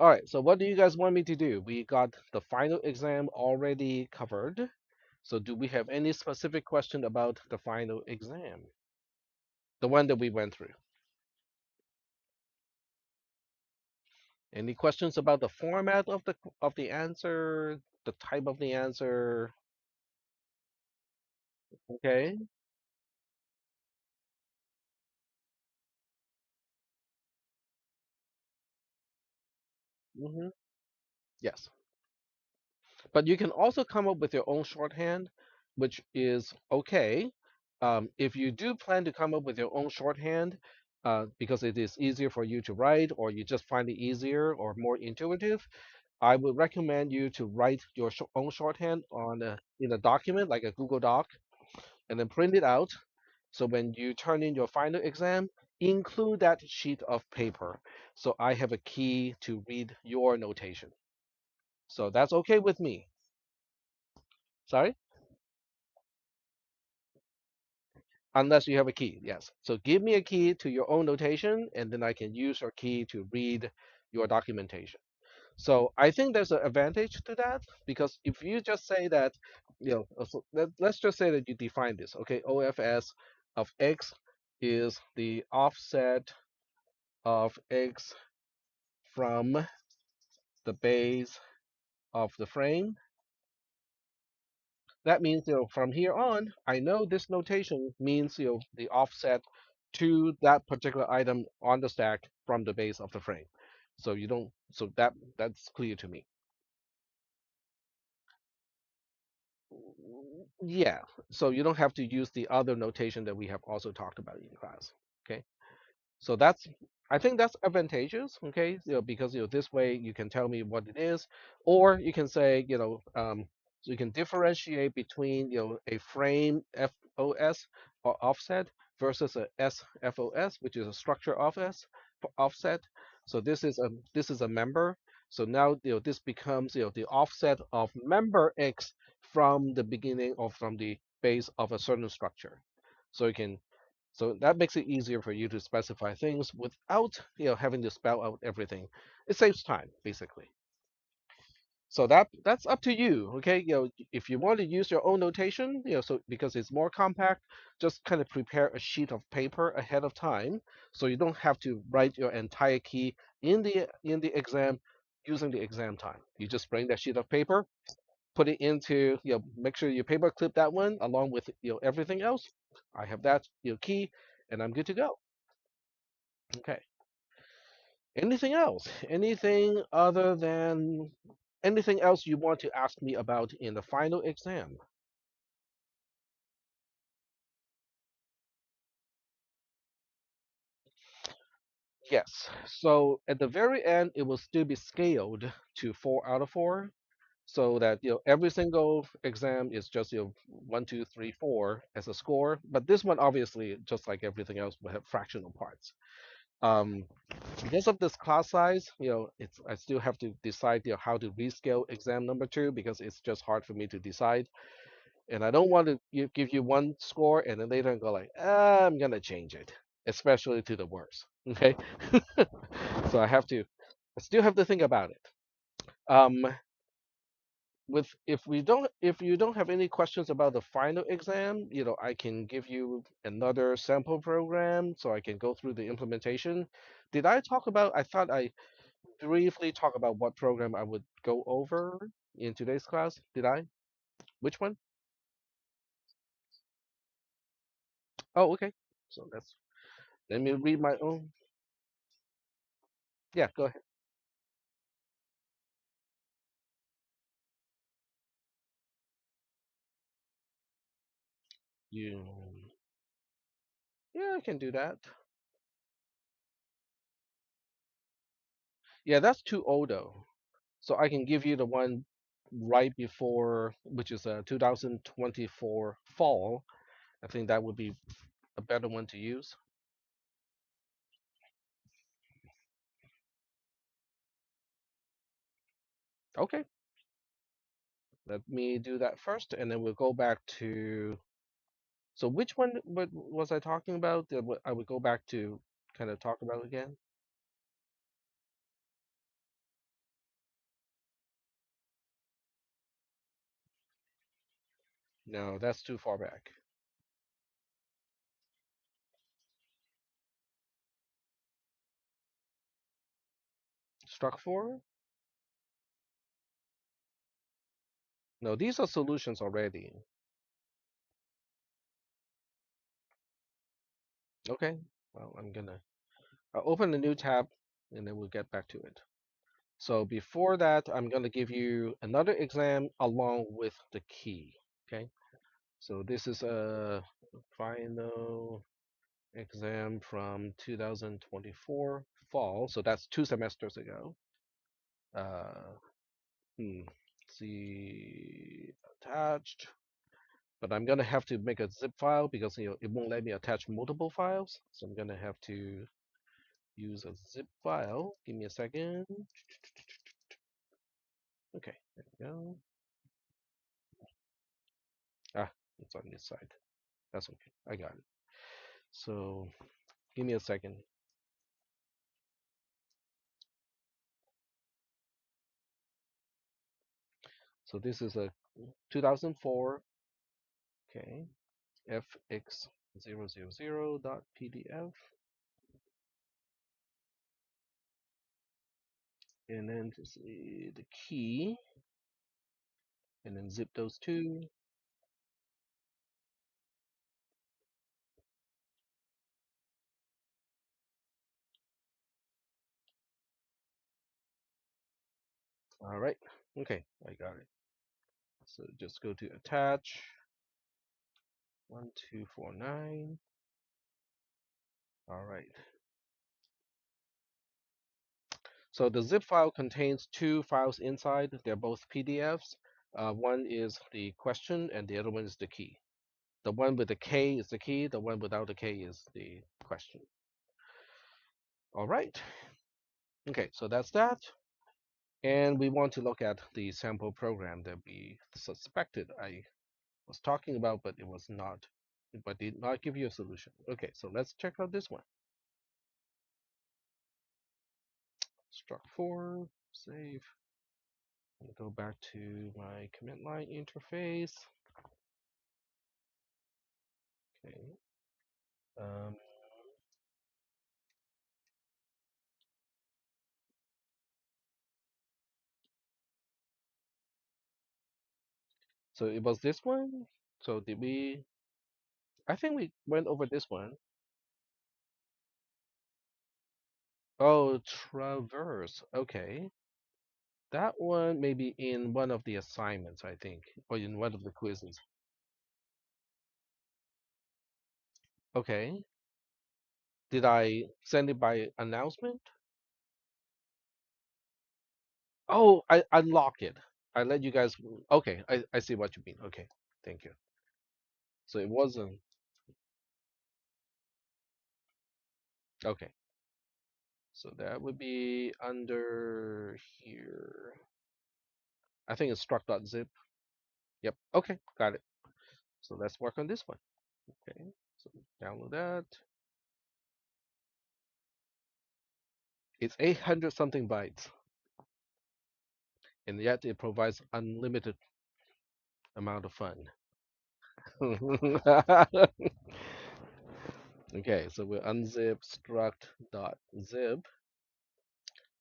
All right, so what do you guys want me to do? We got the final exam already covered. So do we have any specific question about the final exam? The one that we went through. Any questions about the format of the answer, the type of the answer? Okay. hmm Yes. But you can also come up with your own shorthand, which is okay. If you do plan to come up with your own shorthand, because it is easier for you to write, or you just find it easier or more intuitive, I would recommend you to write your own shorthand in a document like a Google Doc, and then print it out. So when you turn in your final exam, include that sheet of paper. So I have a key to read your notation. So that's okay with me. Sorry? Unless you have a key, yes. So give me a key to your own notation, and then I can use your key to read your documentation. So I think there's an advantage to that because if you just say that, so let's just say that you define this, okay? OFS of x is the offset of x from the base of the frame. That means, from here on, I know this notation means, the offset to that particular item on the stack from the base of the frame. So you don't, so that's clear to me. Yeah. So you don't have to use the other notation that we have also talked about in class. Okay. So that's, I think that's advantageous, okay? Because this way you can tell me what it is, or you can say, so you can differentiate between a frame FOS or offset versus a SFOS, which is a structure offset. So this is a member. So now this becomes the offset of member X from the beginning or from the base of a certain structure. So you can so that makes it easier for you to specify things without, having to spell out everything. It saves time, basically. So that's up to you, okay? If you want to use your own notation, so because it's more compact, just kind of prepare a sheet of paper ahead of time, so you don't have to write your entire key in the exam using the exam time. You just bring that sheet of paper, put it into, make sure you paper clip that one along with everything else. I have that key, and I'm good to go. Okay. Anything else? Anything else you want to ask me about in the final exam? Yes. So at the very end, it will still be scaled to 4 out of 4, so that every single exam is just 1, 2, 3, 4 as a score. But this one, obviously, just like everything else, will have fractional parts. Um, because of this class size, it's I still have to decide how to rescale exam number 2 because it's just hard for me to decide. And I don't want to give you one score and then later go like, I'm gonna change it, especially to the worst. Okay, so I still have to think about it. Um, with if you don't have any questions about the final exam, I can give you another sample program so I can go through the implementation. Did I talk about? I thought I briefly talk about what program I would go over in today's class. Did I? Which one? Oh, okay. So that's let me read my own. Yeah, go ahead. You. Yeah, I can do that. Yeah, that's too old though. So I can give you the one right before, which is 2024 fall. I think that would be a better one to use. Okay, let me do that first, and then we'll go back to. So which one was I talking about? That I would go back to kind of talk about again. No, that's too far back. Struct for? No, these are solutions already. Okay. Well, I'll open a new tab and then we'll get back to it. So before that, I'm gonna give you another exam along with the key. Okay. So this is a final exam from 2024 fall. So that's 2 semesters ago. Uh, hmm, see attached. But I'm gonna have to make a zip file because it won't let me attach multiple files. So I'm gonna have to use a zip file. Give me a second. Okay, there we go. Ah, it's on this side. That's okay. I got it. So give me a second. So this is a 2004. Okay, fx000.pdf, and then just the key, and then zip those two. All right. Okay, I got it. So just go to attach 1249. All right. So the zip file contains two files inside. They're both PDFs. One is the question, and the other one is the key. The one with the K is the key. The one without the K is the question. All right. Okay, so that's that. And we want to look at the sample program that we suspected I was talking about, but it was not, but did not give you a solution. Okay, so let's check out this one. Struct for, save. Go back to my command line interface. Okay. Um, so it was this one. So did we? I think we went over this one. Oh, traverse. Okay. That one maybe in one of the assignments, I think, or in one of the quizzes. Okay. Did I send it by announcement? Oh, I lock it. I let you guys. Okay, I see what you mean. Okay, thank you. So it wasn't. Okay. So that would be under here. I think it's struct.zip. Yep. Okay, got it. So let's work on this one. Okay. So download that. It's 800 something bytes, and yet it provides unlimited amount of fun. Okay, so we'll unzip struct.zip.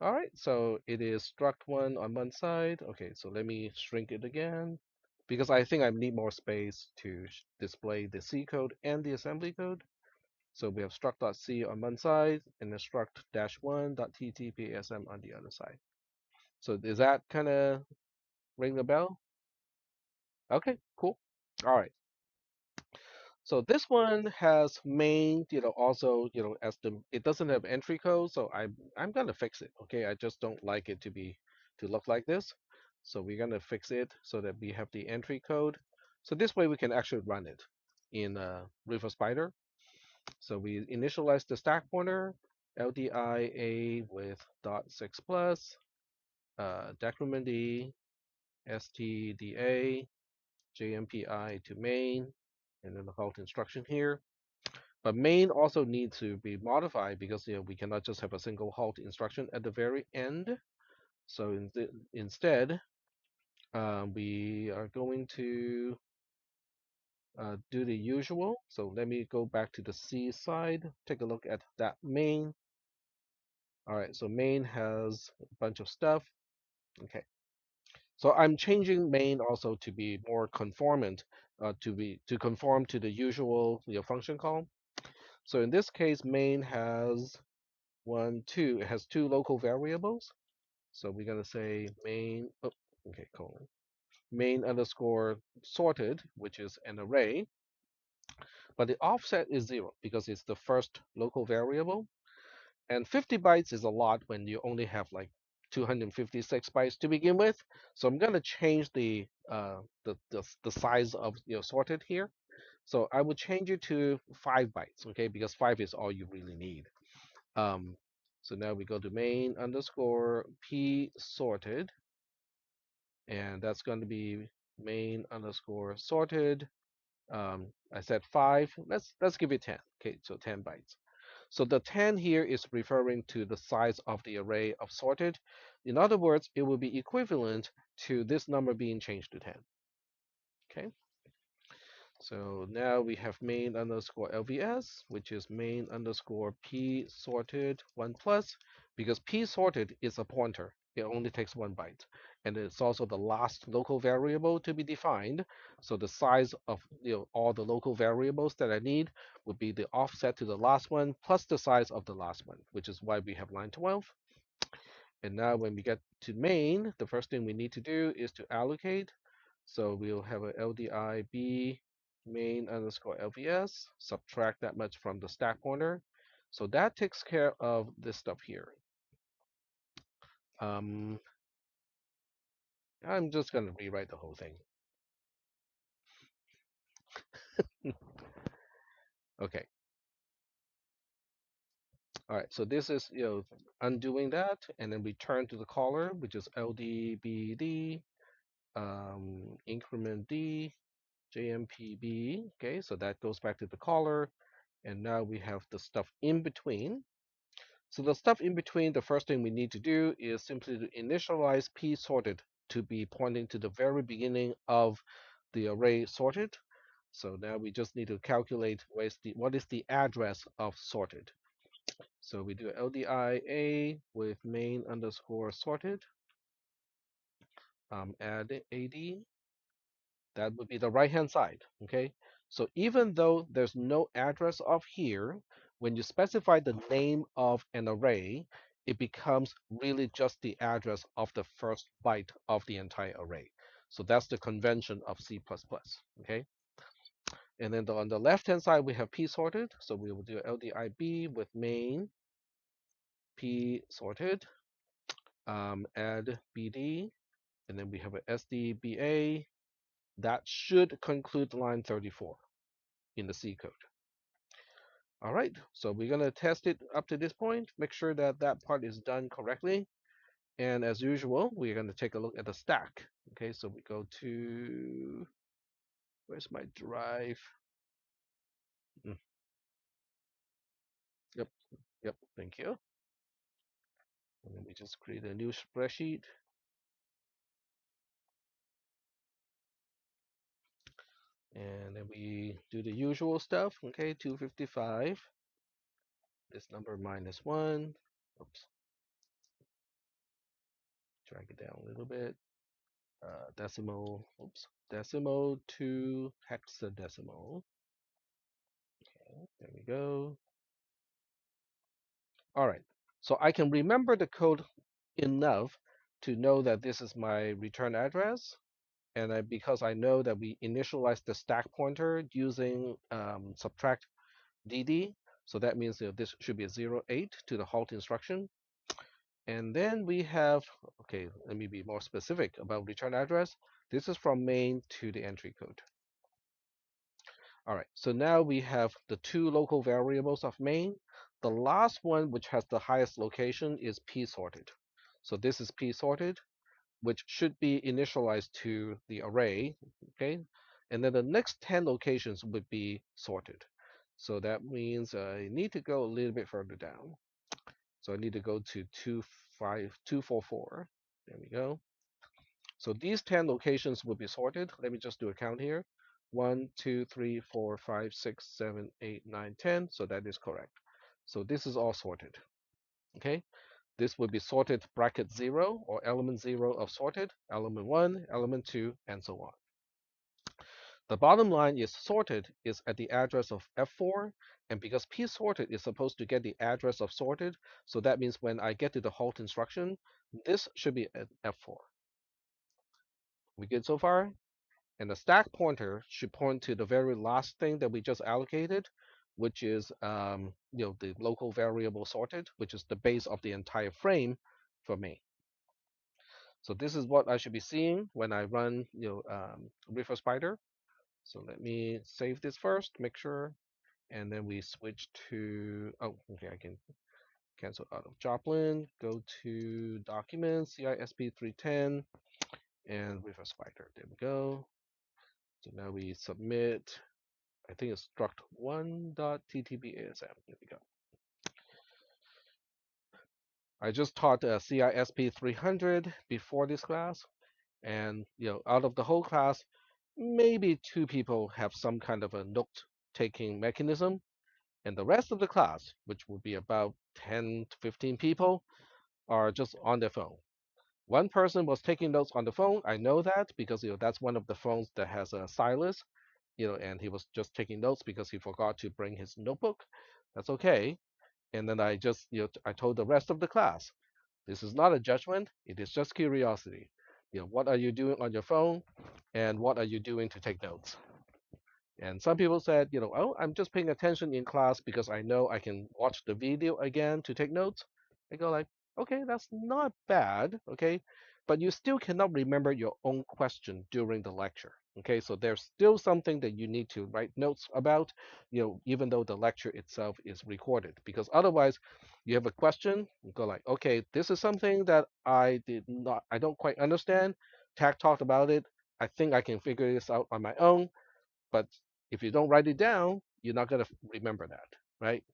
All right, so it is struct one on one side. Okay, so let me shrink it again because I think I need more space to display the C code and the assembly code. So we have struct.c on one side and then struct-1.ttpsm on the other side. So does that kind of ring the bell? Okay, cool. All right. So this one has main, also, as it doesn't have entry code, so I'm gonna fix it. Okay, I just don't like it to look like this. So we're gonna fix it so that we have the entry code. So this way we can actually run it in River Spider. So we initialize the stack pointer, LDIA with .6 plus, decrement D, STDA, JMPI to main, and then the halt instruction here. But main also needs to be modified because we cannot just have a single halt instruction at the very end. So instead, we are going to do the usual. So let me go back to the C side, take a look at that main. All right, so main has a bunch of stuff. Okay, so I'm changing main also to be more conformant, to conform to the usual function call. So in this case, main has one, two. It has two local variables. So we're gonna say main. Oh, okay, colon main underscore sorted, which is an array, but the offset is 0 because it's the first local variable. And 50 bytes is a lot when you only have like 256 bytes to begin with. So I'm going to change the size of sorted here. So I would change it to 5 bytes, okay, because 5 is all you really need. Um, so now we go to main underscore p sorted, and that's going to be main underscore sorted. I said 5. Let's give it 10. Okay, so 10 bytes. So the 10 here is referring to the size of the array of sorted. In other words, it will be equivalent to this number being changed to 10. Okay, so now we have main underscore LVS, which is main underscore P sorted 1 plus, because P sorted is a pointer. It only takes 1 byte. And it's also the last local variable to be defined. So the size of all the local variables that I need would be the offset to the last one plus the size of the last one, which is why we have line 12. And now when we get to main, the first thing we need to do is to allocate. So we'll have a LDI main underscore LVS, subtract that much from the stack pointer. So that takes care of this stuff here. Um, I'm just going to rewrite the whole thing. Okay. All right. So this is undoing that, and then return to the caller, which is LDBD increment D JMPB. Okay. So that goes back to the caller, and now we have the stuff in between. So the stuff in between, the first thing we need to do is simply to initialize p sorted to be pointing to the very beginning of the array sorted. So now we just need to calculate what is the address of sorted. So we do LDIA with main underscore sorted, add AD. That would be the right-hand side, okay? So even though there's no address of here, when you specify the name of an array, it becomes really just the address of the first byte of the entire array. So that's the convention of C++, okay? And then on the left-hand side, we have p sorted. So we will do LDIB with main p sorted, add BD, and then we have a SDBA. That should conclude line 34 in the C code. All right, so we're going to test it up to this point, make sure that that part is done correctly. And as usual, we're going to take a look at the stack. Okay, so we go to, where's my drive? Mm, Yep, yep, thank you. And then we just create a new spreadsheet. And then we do the usual stuff. Okay, 255. This number minus 1. Oops, drag it down a little bit. Decimal, oops, decimal to hexadecimal. Okay, there we go. All right, so I can remember the code enough to know that this is my return address. And because I know that we initialized the stack pointer using subtract DD, so that means this should be a 08 to the halt instruction. And then we have, okay, let me be more specific about return address. This is from main to the entry code. All right, so now we have the two local variables of main. The last one, which has the highest location, is p sorted. So this is p sorted, which should be initialized to the array, okay? And then the next 10 locations would be sorted. So that means I need to go a little bit further down. So I need to go to 244. There we go. So these 10 locations will be sorted. Let me just do a count here. 1, 2, 3, 4, 5, 6, 7, 8, 9, 10. So that is correct. So this is all sorted. Okay. This would be sorted bracket 0 or element 0 of sorted, element 1, element 2, and so on. The bottom line is sorted is at the address of F4, and because P sorted is supposed to get the address of sorted, so that means when I get to the halt instruction, this should be at F4. We good so far? And the stack pointer should point to the very last thing that we just allocated, which is the local variable sorted, which is the base of the entire frame for me. So this is what I should be seeing when I run Reefer Spider. So let me save this first, make sure, and then we switch to, oh, okay, I can cancel out of Joplin, go to Documents, CISP 310, and Reefer Spider. There we go. So now we submit, I think it's struct1.ttbasm. There we go. I just taught CISP 300 before this class, and out of the whole class, maybe two people have some kind of a note-taking mechanism, and the rest of the class, which would be about 10 to 15 people, are just on their phone. One person was taking notes on the phone. I know that because that's one of the phones that has a stylus, and he was just taking notes because he forgot to bring his notebook. That's okay. And then I just, I told the rest of the class, this is not a judgment. It is just curiosity. What are you doing on your phone, and what are you doing to take notes? And some people said, oh, I'm just paying attention in class because I know I can watch the video again to take notes. I go like, okay, that's not bad, okay, but you still cannot remember your own question during the lecture. Okay, so there's still something that you need to write notes about, even though the lecture itself is recorded, because otherwise you have a question, you go like, okay, this is something that I don't quite understand. Tag talked about it. I think I can figure this out on my own, but if you don't write it down, you're not going to remember that, right?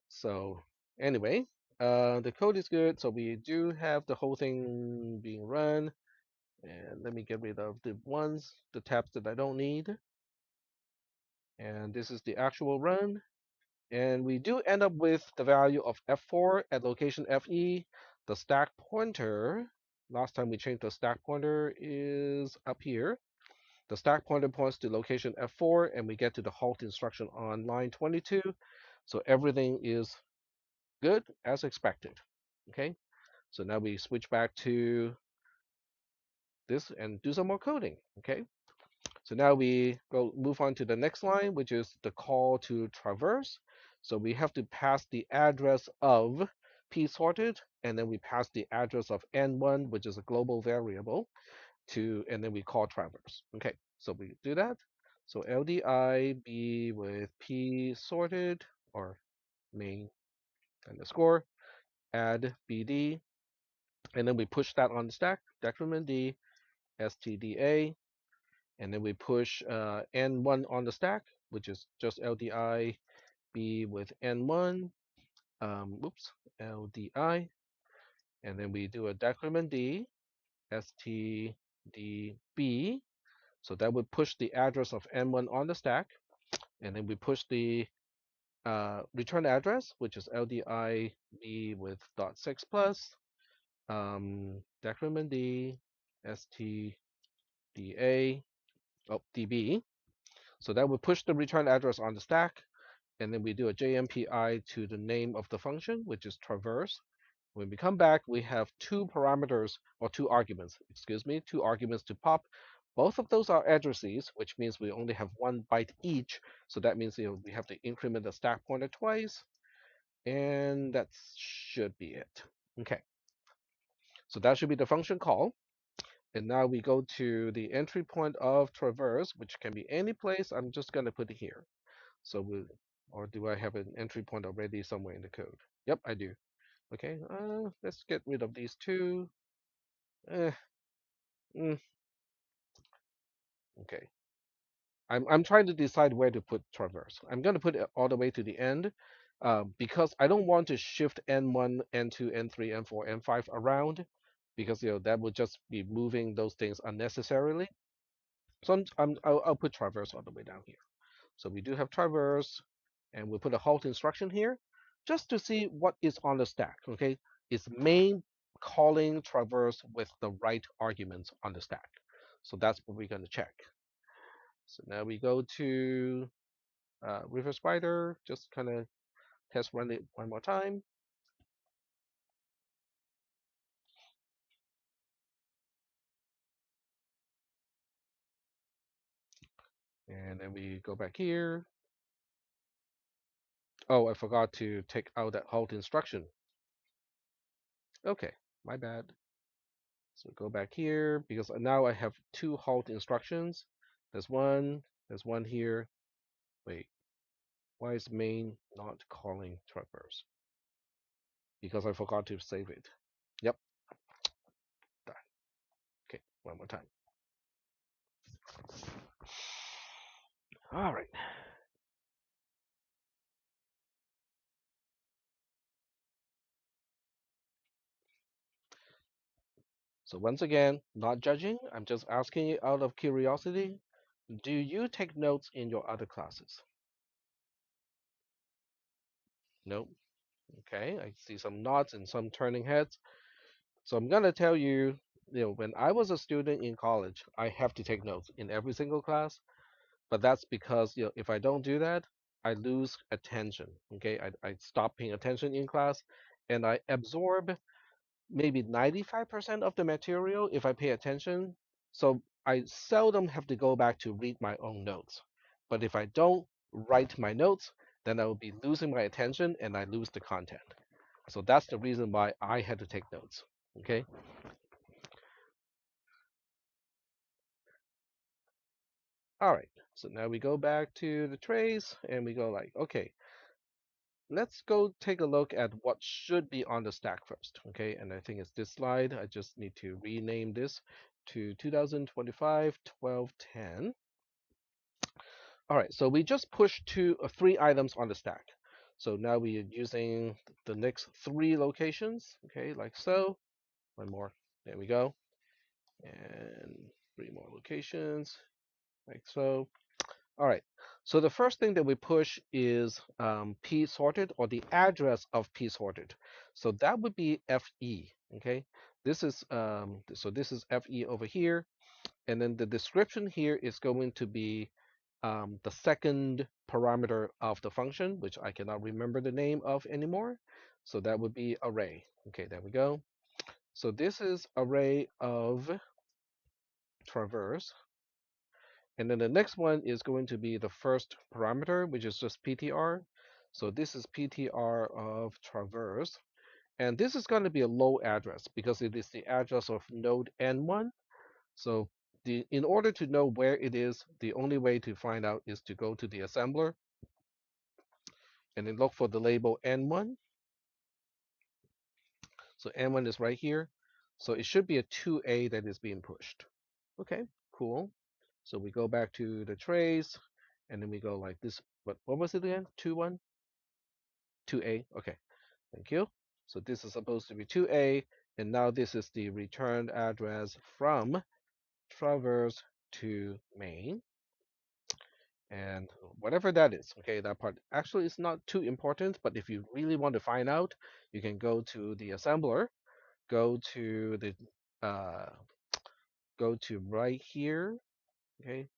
So anyway, the code is good. So we do have the whole thing being run. And let me get rid of the tabs that I don't need. And this is the actual run. And we do end up with the value of F4 at location FE. The stack pointer, last time we changed the stack pointer, is up here. The stack pointer points to location F4, and we get to the halt instruction on line 22. So everything is good as expected. Okay, so now we switch back to this and do some more coding. Okay, so now we move on to the next line, which is the call to traverse. So we have to pass the address of p sorted, and then we pass the address of n1, which is a global variable, and then we call traverse. Okay, so we do that. So LDI be with p sorted or main underscore add bd, and then we push that on the stack, decrement d stda, and then we push n1 on the stack, which is just LDI b with n1, oops, LDI, and then we do a decrement d stdb. So that would push the address of n1 on the stack, and then we push the return address, which is LDIB with .6 plus decrement D stda db. So that would push the return address on the stack, and then we do a JMPI to the name of the function, which is traverse. When we come back, we have two parameters, or two arguments, excuse me, two arguments to pop. Both of those are addresses, which means we only have 1 byte each. So that means we have to increment the stack pointer twice, and that should be it. Okay, so that should be the function call. And now we go to the entry point of traverse, which can be any place. I'm just going to put it here. So or do I have an entry point already somewhere in the code? Yep, I do. Okay, let's get rid of these two. Eh, mm, okay. I'm trying to decide where to put traverse. I'm going to put it all the way to the end because I don't want to shift N1, N2, N3, N4, N5 around because that would just be moving those things unnecessarily. I'll put traverse all the way down here. So we do have traverse, and we'll put a halt instruction here just to see what is on the stack. Okay, is main calling traverse with the right arguments on the stack. So that's what we're going to check. So now we go to River Spider, just kind of test run it one more time. And then we go back here. Oh, I forgot to take out that halt instruction. Okay, my bad. So go back here because now I have two halt instructions. There's one here. Wait, why is main not calling traverse? Because I forgot to save it. Yep, done. Okay, one more time. All right. So once again, not judging. I'm just asking you out of curiosity. Do you take notes in your other classes? Nope. Okay, I see some nods and some turning heads. So I'm gonna tell you, when I was a student in college, I have to take notes in every single class. But that's because if I don't do that, I lose attention. Okay, I stop paying attention in class, and I absorb maybe 95% of the material if I pay attention. So I seldom have to go back to read my own notes. But if I don't write my notes, then I will be losing my attention and I lose the content. So that's the reason why I had to take notes. Okay. All right. So now we go back to the trace and we go like, okay, let's go take a look at what should be on the stack first. Okay. And I think it's this slide. I just need to rename this to 2025 1210. All right. So we just pushed three items on the stack. So now we are using the next three locations. Okay. Like so. One more. There we go. And three more locations. Like so. All right. So the first thing that we push is p sorted or the address of p sorted. So that would be fe. Okay. This is fe over here, and then the description here is going to be the second parameter of the function, which I cannot remember the name of anymore. So that would be array. Okay, there we go. So this is array of traverse. And then the next one is going to be the first parameter, which is just PTR. So this is PTR of traverse. And this is going to be a low address because it is the address of node N1. So in order to know where it is, the only way to find out is to go to the assembler and then look for the label N1. So N1 is right here. So it should be a 2A that is being pushed. Okay, cool. So we go back to the trace and then we go like this. What was it again? 2-1? 2A. Okay, thank you. So this is supposed to be 2A, and now this is the returned address from traverse to main. And whatever that is, okay, that part actually is not too important, but if you really want to find out, you can go to the assembler, go to the uh, go to right here, okay.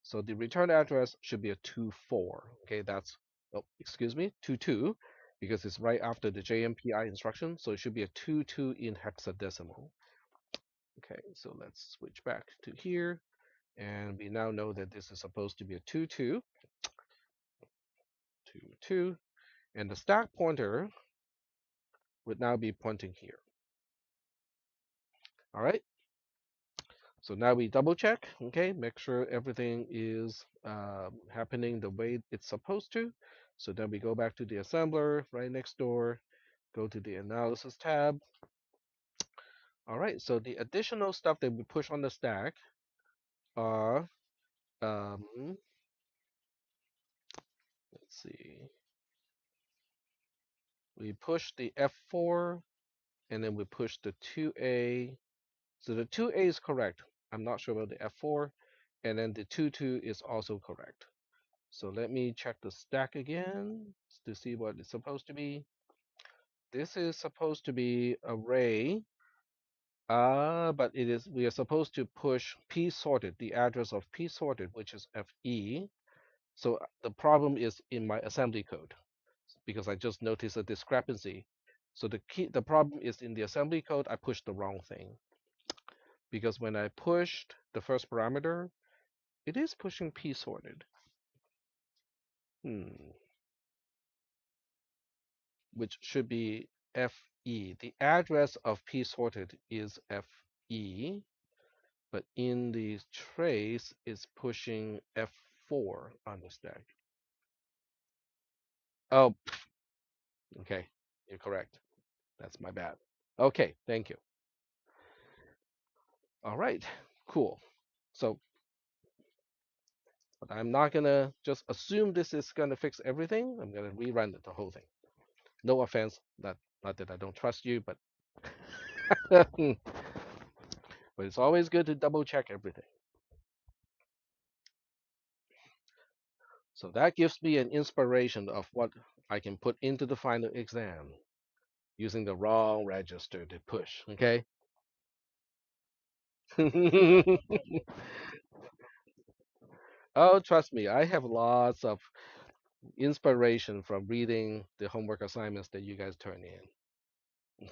So the return address should be a 24. Okay, that's, oh, excuse me, 22, because it's right after the JMPI instruction. So it should be a 22 in hexadecimal. Okay, so let's switch back to here. And we now know that this is supposed to be a 22, 22. And the stack pointer would now be pointing here. All right. So now we double check, okay, make sure everything is happening the way it's supposed to. So then we go back to the assembler right next door, go to the analysis tab. All right, so the additional stuff that we push on the stack are, let's see, we push the F4 and then we push the 2A. So the 2A is correct. I'm not sure about the F4. and then the 2 2 is also correct. So let me check the stack again to see what it's supposed to be. This is supposed to be array, but it is we are supposed to push p sorted, the address of p sorted, which is fe. So the problem is in my assembly code because I just noticed a discrepancy. So the problem is in the assembly code. I pushed the wrong thing because when I pushed the first parameter, it is pushing p sorted. Hmm. Which should be FE. The address of P sorted is FE, but in the trace is pushing F4 on the stack. Oh, okay. You're correct. That's my bad. Okay, thank you. All right, cool. So but I'm not gonna just assume this is gonna fix everything. I'm gonna rerun the whole thing. No offense, not that I don't trust you, but but it's always good to double check everything. So that gives me an inspiration of what I can put into the final exam using the wrong register to push. Okay. Oh, trust me, I have lots of inspiration from reading the homework assignments that you guys turn in.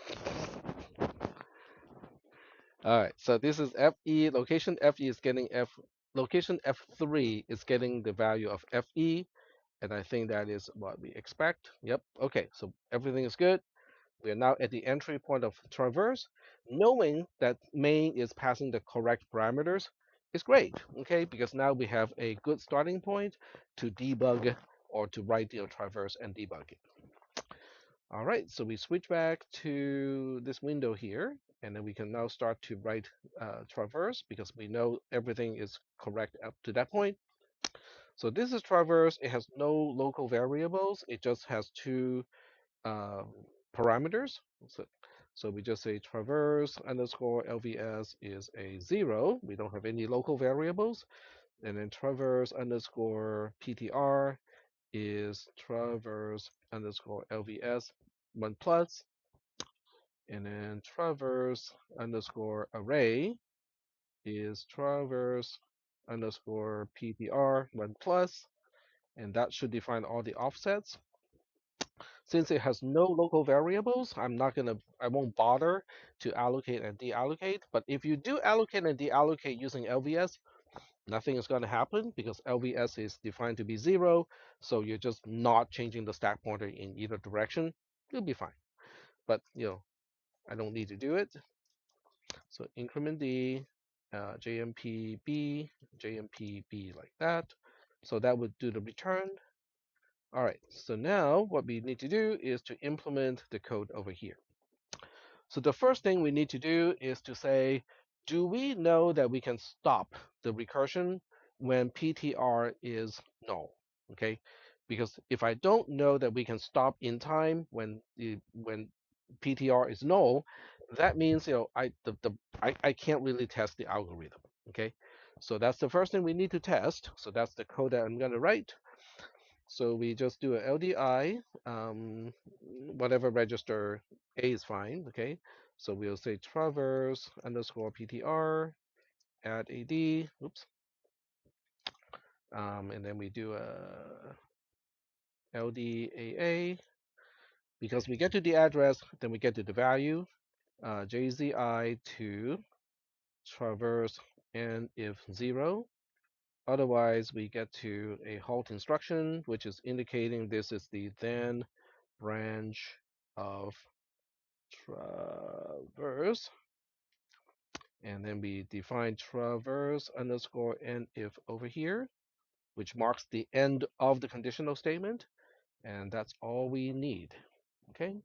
All right, so this is FE. Location FE is getting Location F3 is getting the value of FE, and I think that is what we expect. Yep. Okay, so everything is good. We are now at the entry point of traverse. Knowing that main is passing the correct parameters is great, okay? Because now we have a good starting point to debug or to write the traverse and debug it. All right, so we switch back to this window here, and then we can now start to write traverse because we know everything is correct up to that point. So this is traverse. It has no local variables. It just has two uh, parameters. So, so we just say traverse underscore LVS is a 0. We don't have any local variables. And then traverse underscore PTR is traverse underscore LVS 1 plus. And then traverse underscore array is traverse underscore PTR 1 plus. And that should define all the offsets. Since it has no local variables, I won't bother to allocate and deallocate. But if you do allocate and deallocate using LVS, nothing is going to happen because LVS is defined to be 0. So you're just not changing the stack pointer in either direction. You'll be fine. But, I don't need to do it. So increment D, JMP B, JMP B like that. So that would do the return. All right, so now what we need to do is to implement the code over here. So the first thing we need to do is to say, do we know that we can stop the recursion when PTR is null? Okay, because if I don't know that we can stop in time when PTR is null, that means I can't really test the algorithm. Okay, so that's the first thing we need to test. So that's the code that I'm going to write. So we just do a LDI, whatever register A is fine, okay? So we'll say traverse underscore PTR add AD, oops. And then we do a LDAA. Because we get to the address, then we get to the value, JZI to traverse and if 0. Otherwise, we get to a halt instruction, which is indicating this is the then branch of traverse. And then we define traverse underscore and if over here, which marks the end of the conditional statement. And that's all we need. Okay.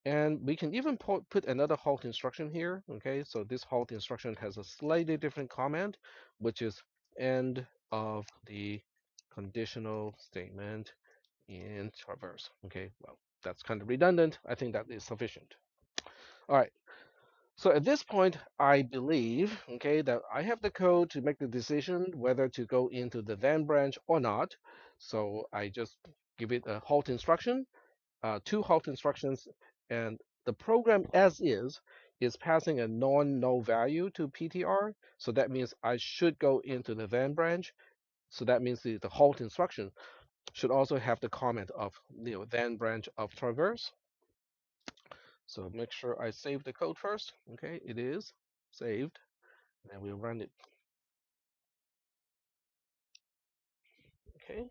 And we can even put another halt instruction here. Okay. So this halt instruction has a slightly different comment, which is end of the conditional statement in traverse. Okay. Well, that's kind of redundant. I think that is sufficient. All right. So at this point, I believe, okay, that I have the code to make the decision whether to go into the then branch or not. So I just give it a halt instruction, two halt instructions, and the program as is passing a non-null value to PTR. So that means I should go into the then branch. So that means the halt instruction should also have the comment of then branch of traverse. So make sure I save the code first. Okay, it is saved. And we'll run it. Okay.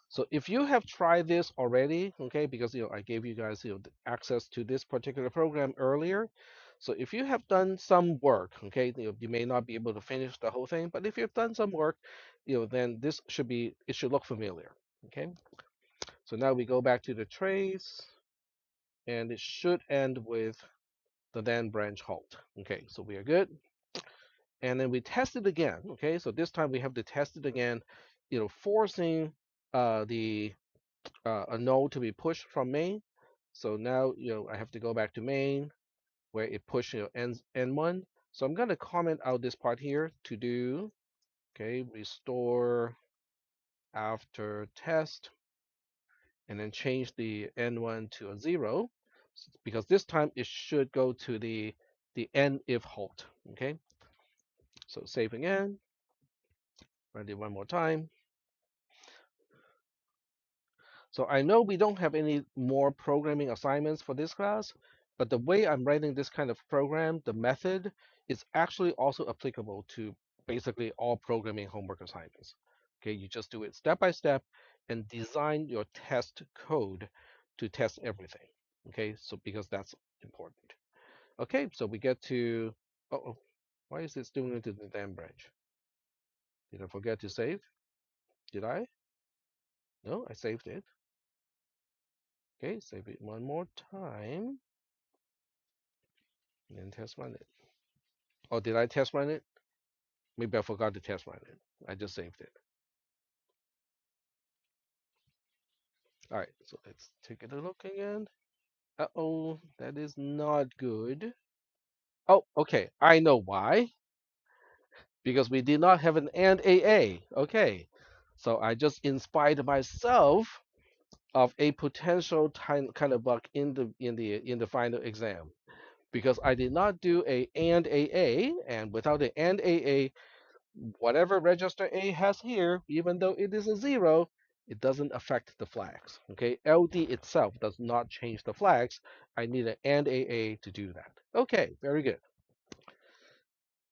So if you have tried this already, okay, because I gave you guys access to this particular program earlier. So if you have done some work, okay, you may not be able to finish the whole thing, but if you've done some work, then this should be it should look familiar. Okay. So now we go back to the trace, and it should end with the then branch halt. Okay, so we are good. And then we test it again. Okay, so this time we have to test it again, forcing the a node to be pushed from main. So now I have to go back to main where it pushed n1. So I'm gonna comment out this part here to do restore after test and then change the n1 to a 0 because this time it should go to the end if halt. Okay, so save again, run it one more time. So I know we don't have any more programming assignments for this class, but the way I'm writing this kind of program, the method, is actually also applicable to basically all programming homework assignments. Okay, you just do it step by step and design your test code to test everything. Okay, so because that's important. Okay, so we get to, oh, why is it still into the then branch? Did I forget to save? Did I? No, I saved it. Okay, save it one more time and then test run it. Oh, did I test run it? Maybe I forgot to test run it. I just saved it. All right, so let's take a look again. Uh-oh, that is not good. Oh, okay, I know why. Because we did not have an and AA. Okay, so I just inspired myself of a potential kind of bug in the final exam because I did not do a and AA, and without an and AA, whatever register A has here, even though it is a 0, it doesn't affect the flags. Okay, LD itself does not change the flags. I need an and AA to do that. Okay, very good.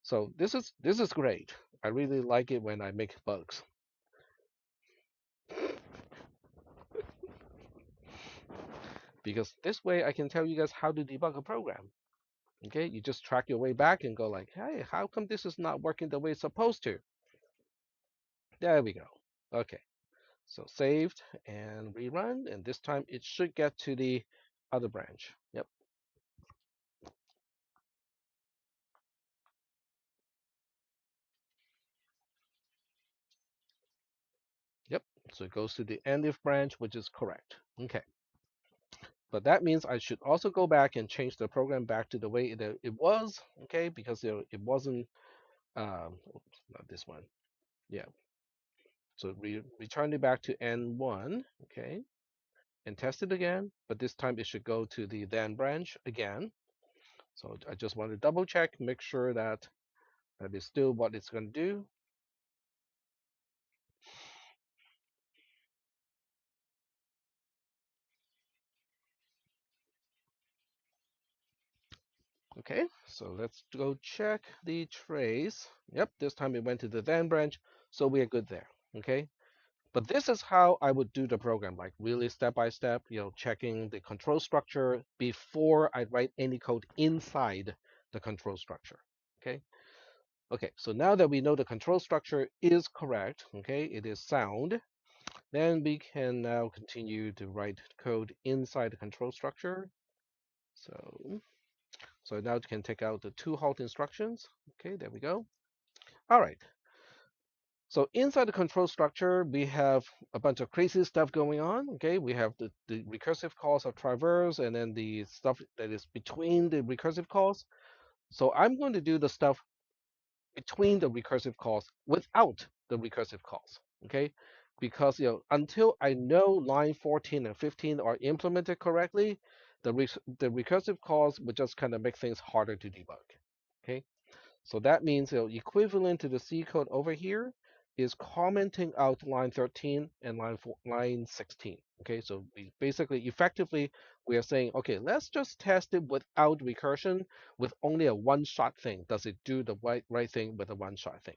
So this is great. I really like it when I make bugs because this way I can tell you guys how to debug a program. Okay, you just track your way back and go like, hey, how come this is not working the way it's supposed to? There we go. Okay, so saved and rerun, and this time it should get to the other branch. Yep, yep. So it goes to the end if branch, which is correct. Okay, but that means I should also go back and change the program back to the way it was. Okay, because it wasn't. Oops, not this one. Yeah. So return it back to N1. Okay, and test it again, but this time it should go to the then branch again. So I just want to double check, make sure that that is still what it's going to do. Okay, so let's go check the trace. Yep, this time it went to the then branch, so we are good there. Okay, but this is how I would do the program, like really step by step, checking the control structure before I write any code inside the control structure. Okay, okay, so now that we know the control structure is correct, okay, it is sound, then we can now continue to write code inside the control structure. So, so now we can take out the two halt instructions. Okay, there we go. All right. So inside the control structure, we have a bunch of crazy stuff going on. Okay, we have the recursive calls of traverse, and then the stuff that is between the recursive calls. So I'm going to do the stuff between the recursive calls without the recursive calls. Okay, because until I know line 14 and 15 are implemented correctly, the recursive calls would just kind of make things harder to debug. Okay. So that means equivalent to the C code over here is commenting out line 13 and line 16. Okay, so we basically effectively we are saying, okay, let's just test it without recursion with only a one-shot thing. Does it do the right thing with a one-shot thing?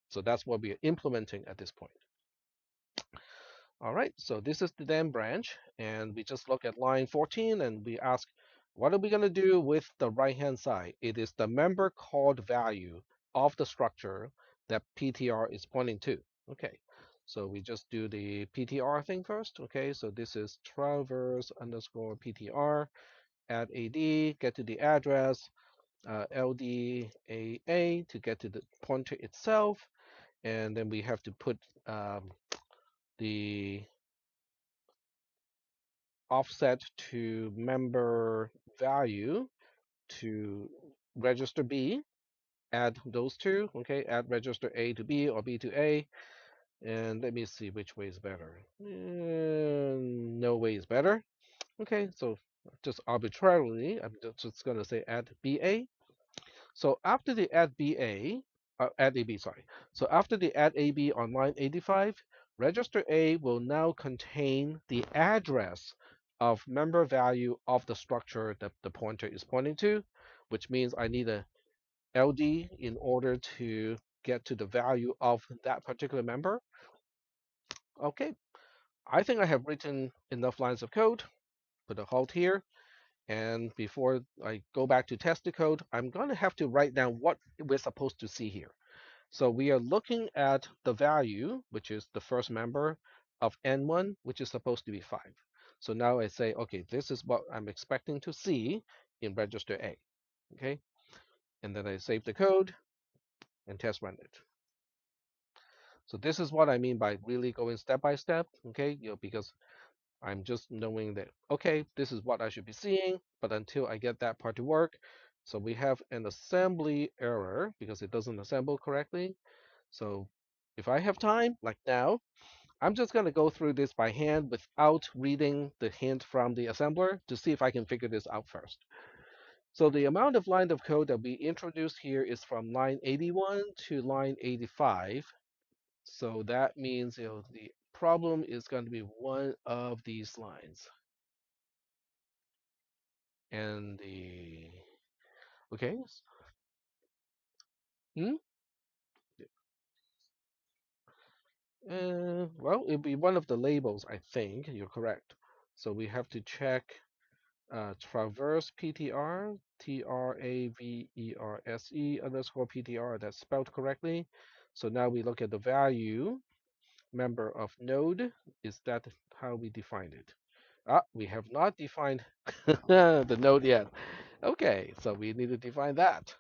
So that's what we are implementing at this point. All right, so this is the then branch, and we just look at line 14 and we ask, what are we going to do with the right-hand side? It is the member called value of the structure that PTR is pointing to. Okay, so we just do the PTR thing first. Okay, so this is traverse underscore PTR, add AD, get to the address, LDAA to get to the pointer itself, and then we have to put the offset to member value to register B, add those two, okay, add register A to B or B to A, and let me see which way is better. No way is better. Okay, so just arbitrarily, I'm just going to say add BA. So after the add BA, add AB, sorry. So after the add AB on line 85, register A will now contain the address of member value of the structure that the pointer is pointing to, which means I need a LD in order to get to the value of that particular member. Okay, I think I have written enough lines of code. Put a halt here. And before I go back to test the code, I'm going to have to write down what we're supposed to see here. So we are looking at the value, which is the first member of N1, which is supposed to be 5. So now I say, okay, this is what I'm expecting to see in register A. Okay, and then I save the code and test run it. So this is what I mean by really going step by step. Okay, because I'm just knowing that, okay, this is what I should be seeing, but until I get that part to work. So we have an assembly error because it doesn't assemble correctly. So if I have time, like now, I'm just going to go through this by hand without reading the hint from the assembler to see if I can figure this out first. So the amount of line of code that we introduced here is from line 81 to line 85. So that means the problem is going to be one of these lines. And the okay, hmm? Well, it'll be one of the labels, I think. You're correct. So we have to check traverse PTR, TRAVERSE underscore PTR. That's spelled correctly. So now we look at the value member of node. Is that how we define it? Ah, we have not defined the node yet. Okay, so we need to define that.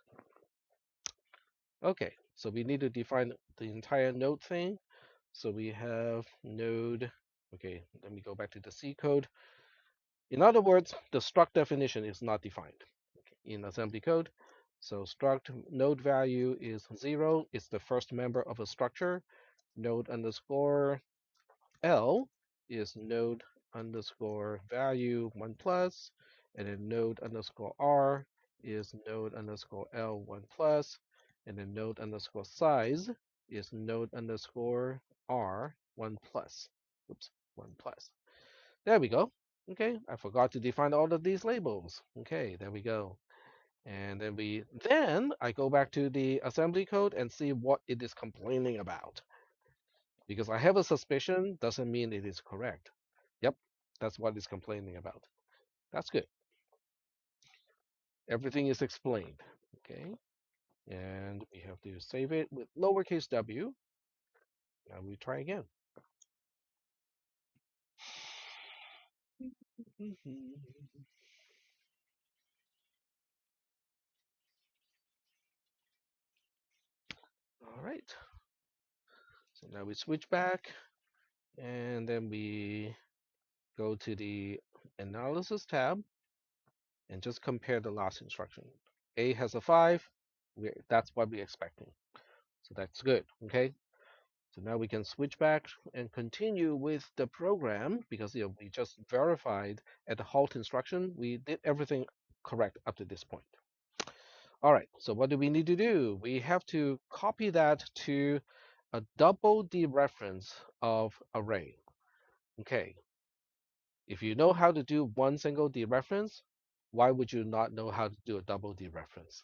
Okay, so we need to define the entire node thing. So we have node. Okay, let me go back to the C code. In other words, the struct definition is not defined in assembly code. So struct node value is 0. It's the first member of a structure. Node underscore L is node underscore value 1 plus, and then node underscore R is node underscore L 1 plus, and then node underscore size is node underscore R 1 plus. Oops, 1 plus. There we go. Okay, I forgot to define all of these labels. Okay, there we go. And then I go back to the assembly code and see what it is complaining about. Because I have a suspicion doesn't mean it is correct. Yep, that's what it's complaining about. That's good. Everything is explained. Okay, and we have to save it with lowercase w. Now we try again. All right. Now we switch back and then we go to the analysis tab and just compare the last instruction. A has a 5. That's what we're expecting. So that's good. Okay. So now we can switch back and continue with the program because we just verified at the halt instruction. We did everything correct up to this point. All right. So what do we need to do? We have to copy that to a double dereference of array. Okay. If you know how to do one single dereference, why would you not know how to do a double dereference?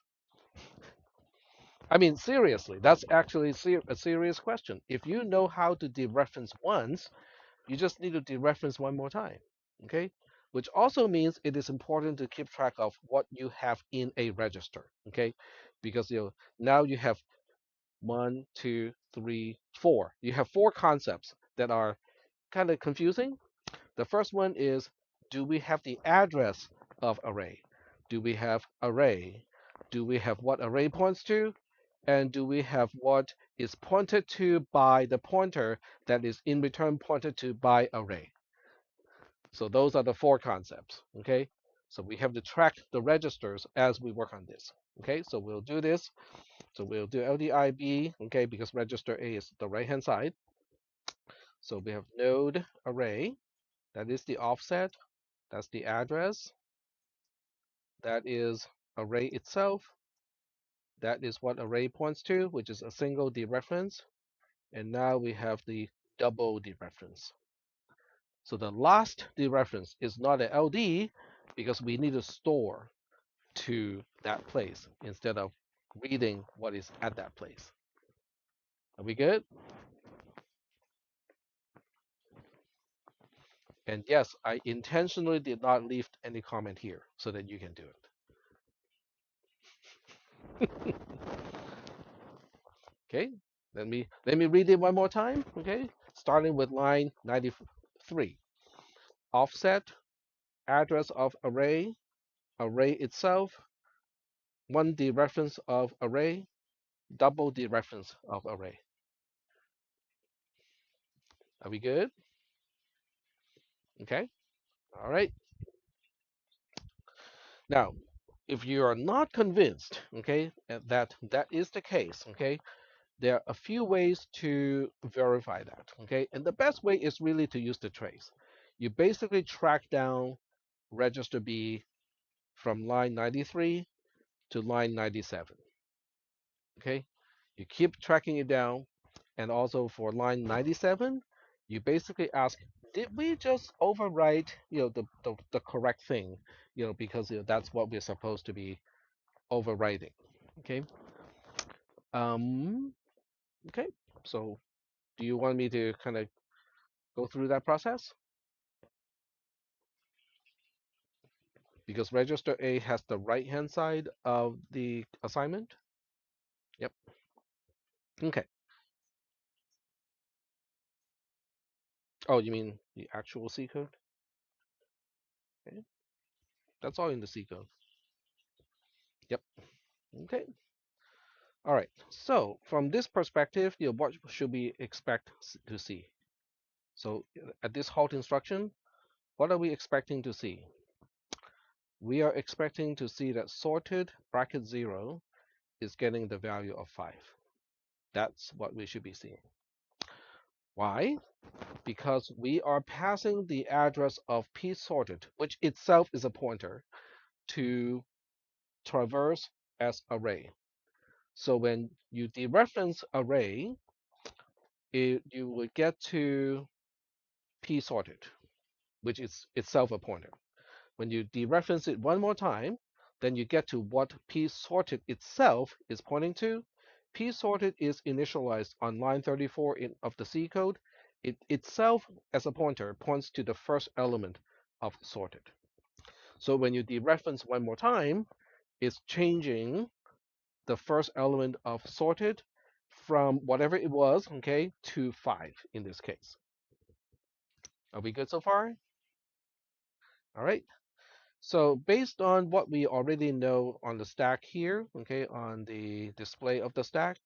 I mean, seriously, that's actually a serious question. If you know how to dereference once, you just need to dereference one more time. Okay? Which also means it is important to keep track of what you have in a register. Okay? Because now you have one, two, three, four. You have four concepts that are kind of confusing. The first one is, do we have the address of array? Do we have array? Do we have what array points to? And do we have what is pointed to by the pointer that is in return pointed to by array? So those are the four concepts, okay? So we have to track the registers as we work on this, okay? So we'll do this. So we'll do LDIB, okay, because register A is the right-hand side. So we have node array, that is the offset, that's the address, that is array itself, that is what array points to, which is a single dereference, and now we have the double dereference. So the last dereference is not an LD because we need to store to that place instead of reading what is at that place. Are we good? And yes, I intentionally did not leave any comment here so that you can do it. Okay, let me read it one more time. Okay, starting with line 93. Offset, address of array, array itself, one dereference of array, double dereference of array. Are we good? Okay. All right. Now, if you are not convinced, okay, that that is the case, okay, there are a few ways to verify that, okay, and the best way is really to use the trace. You basically track down register B from line 93 to line 97, okay. You keep tracking it down, and also for line 97, you basically ask, did we just overwrite, the correct thing, because that's what we're supposed to be overwriting. Okay. Um, okay. So do you want me to kind of go through that process? Because register A has the right hand side of the assignment. Yep. Okay. Oh, you mean the actual C code? Okay. That's all in the C code. Yep. Okay. All right. So from this perspective, what should we expect to see? So at this halt instruction, what are we expecting to see? We are expecting to see that sorted bracket 0 is getting the value of 5. That's what we should be seeing. Why? Because we are passing the address of p sorted, which itself is a pointer, to traverse as array. So when you dereference array, you will get to p sorted, which is itself a pointer. When you dereference it one more time, then you get to what p sorted itself is pointing to. P sorted is initialized on line 34 of the C code. It itself, as a pointer, points to the first element of sorted. So when you dereference one more time, it's changing the first element of sorted from whatever it was, okay, to 5 in this case. Are we good so far? All right. So based on what we already know on the stack here, okay, on the display of the stack,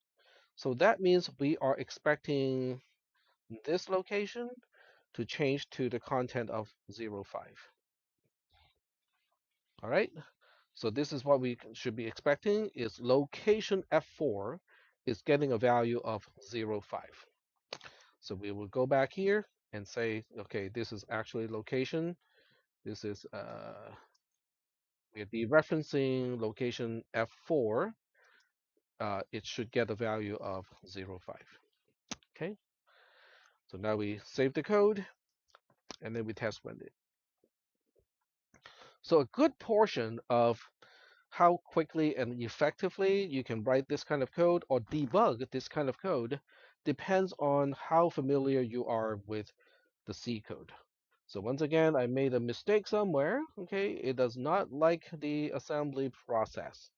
So that means we are expecting this location to change to the content of 0, 5. All right. So this is what we should be expecting is location F4 is getting a value of 0, 5. So we will go back here and say, okay, this is actually location. This is we're dereferencing location F4. It should get a value of 0, 5. Okay. So now we save the code and then we test run it. So a good portion of how quickly and effectively you can write this kind of code or debug this kind of code depends on how familiar you are with the C code. So once again, I made a mistake somewhere. Okay, it does not like the assembly process.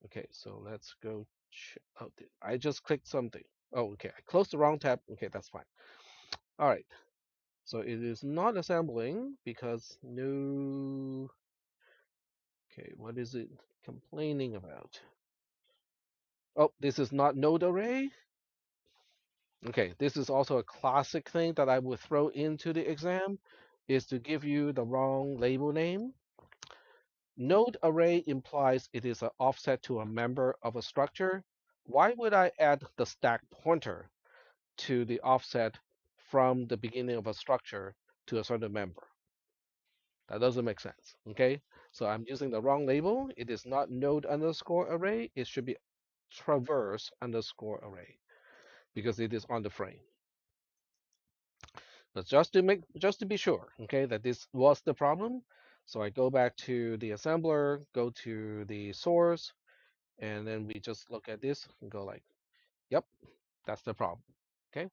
Okay, so let's go. Oh, I just clicked something. Oh, okay, I closed the wrong tab. Okay, that's fine. All right, so it is not assembling because no. Okay, what is it complaining about? Oh, this is not node array. Okay, this is also a classic thing that I would throw into the exam is to give you the wrong label name. Node array implies it is an offset to a member of a structure. Why would I add the stack pointer to the offset from the beginning of a structure to a certain member? That doesn't make sense. Okay, so I'm using the wrong label. It is not node underscore array. It should be traverse underscore array because it is on the frame. But just to be sure, okay, that this was the problem. So I go back to the assembler, go to the source, and then we just look at this and go like, yep, that's the problem. Okay.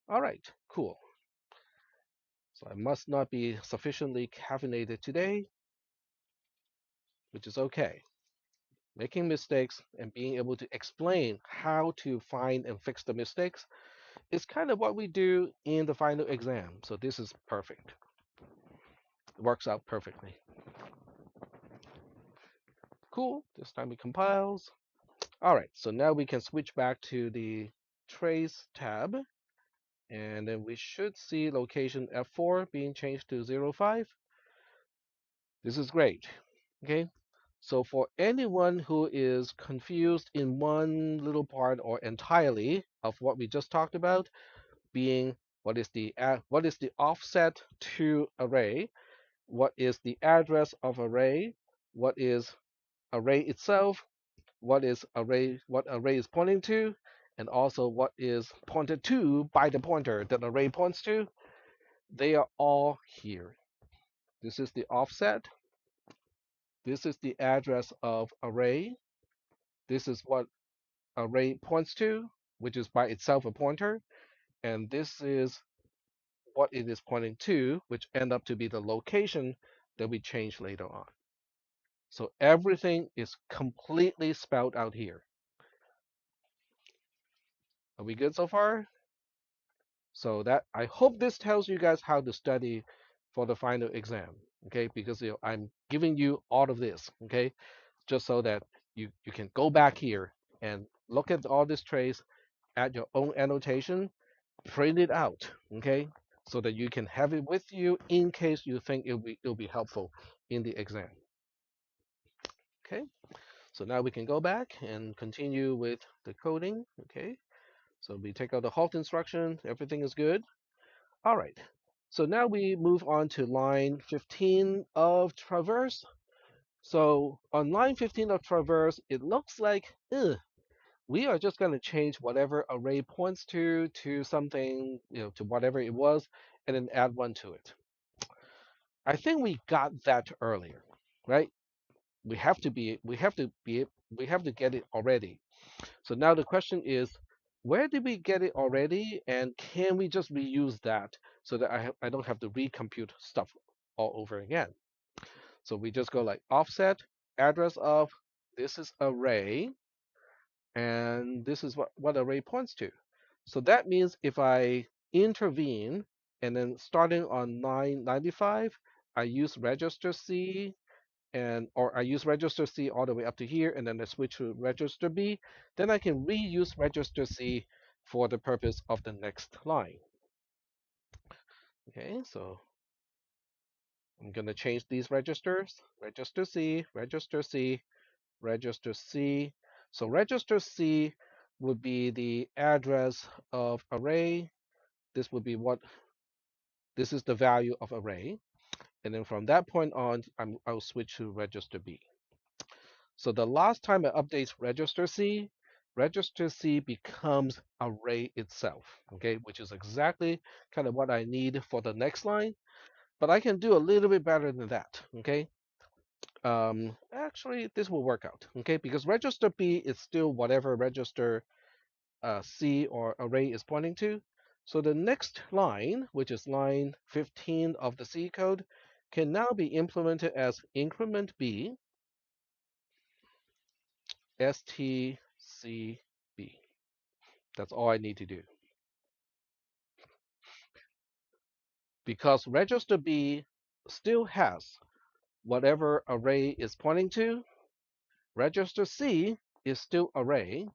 All right, cool. So I must not be sufficiently caffeinated today, which is okay. Making mistakes and being able to explain how to find and fix the mistakes is kind of what we do in the final exam. So this is perfect. It works out perfectly. Cool. This time it compiles. All right, so now we can switch back to the trace tab, and then we should see location F4 being changed to 0, 5. This is great. Okay, so for anyone who is confused in one little part or entirely of what we just talked about, being what is the offset to array, what is the address of array, what is array itself, what array is pointing to, and also what is pointed to by the pointer that array points to, they are all here. This is the offset. This is the address of array. This is what array points to, which is by itself a pointer. And this is what it is pointing to, which end up to be the location that we change later on. So everything is completely spelled out here. Are we good so far? So that I hope this tells you guys how to study for the final exam, okay? Because I'm giving you all of this, okay? Just so that you can go back here and look at all this trace, add your own annotation, print it out, okay? So that you can have it with you in case you think it'll be helpful in the exam. Okay, so now we can go back and continue with the coding. Okay, so we take out the halt instruction, everything is good. All right, so now we move on to line 15 of traverse. So on line 15 of traverse, it looks like we are just going to change whatever array points to something, to whatever it was, and then add one to it. I think we got that earlier, right? We have to get it already. So now the question is, where did we get it already, and can we just reuse that so that I don't have to recompute stuff all over again? So we just go like offset address of this is array, and this is what array points to. So that means if I intervene and then starting on line 95, I use register C and or I use register C all the way up to here, and then I switch to register B, then I can reuse register C for the purpose of the next line. Okay, so I'm going to change these registers, register C, register C, register C. So register C would be the address of array. This would be what, this is the value of array. And then from that point on, I'll switch to register B. So the last time I update register C becomes array itself, okay, which is exactly kind of what I need for the next line. But I can do a little bit better than that, okay? Actually, this will work out, okay? Because register B is still whatever register C or array is pointing to. So the next line, which is line 15 of the C code, can now be implemented as increment B stcb. That's all I need to do. Because register B still has whatever array is pointing to, register C is still array.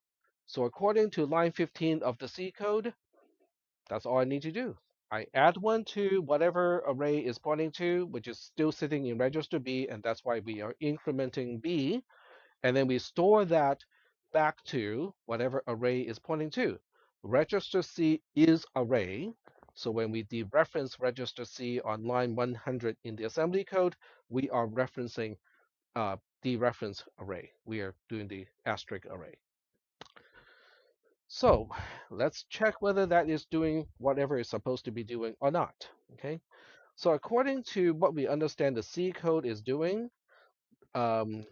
So according to line 15 of the C code, that's all I need to do. I add one to whatever array is pointing to, which is still sitting in register B, and that's why we are incrementing B. And then we store that back to whatever array is pointing to. Register C is array. So when we dereference register C on line 100 in the assembly code, we are referencing dereference array. We are doing the asterisk array. So let's check whether that is doing whatever it's supposed to be doing or not. Okay. So according to what we understand the C code is doing, um,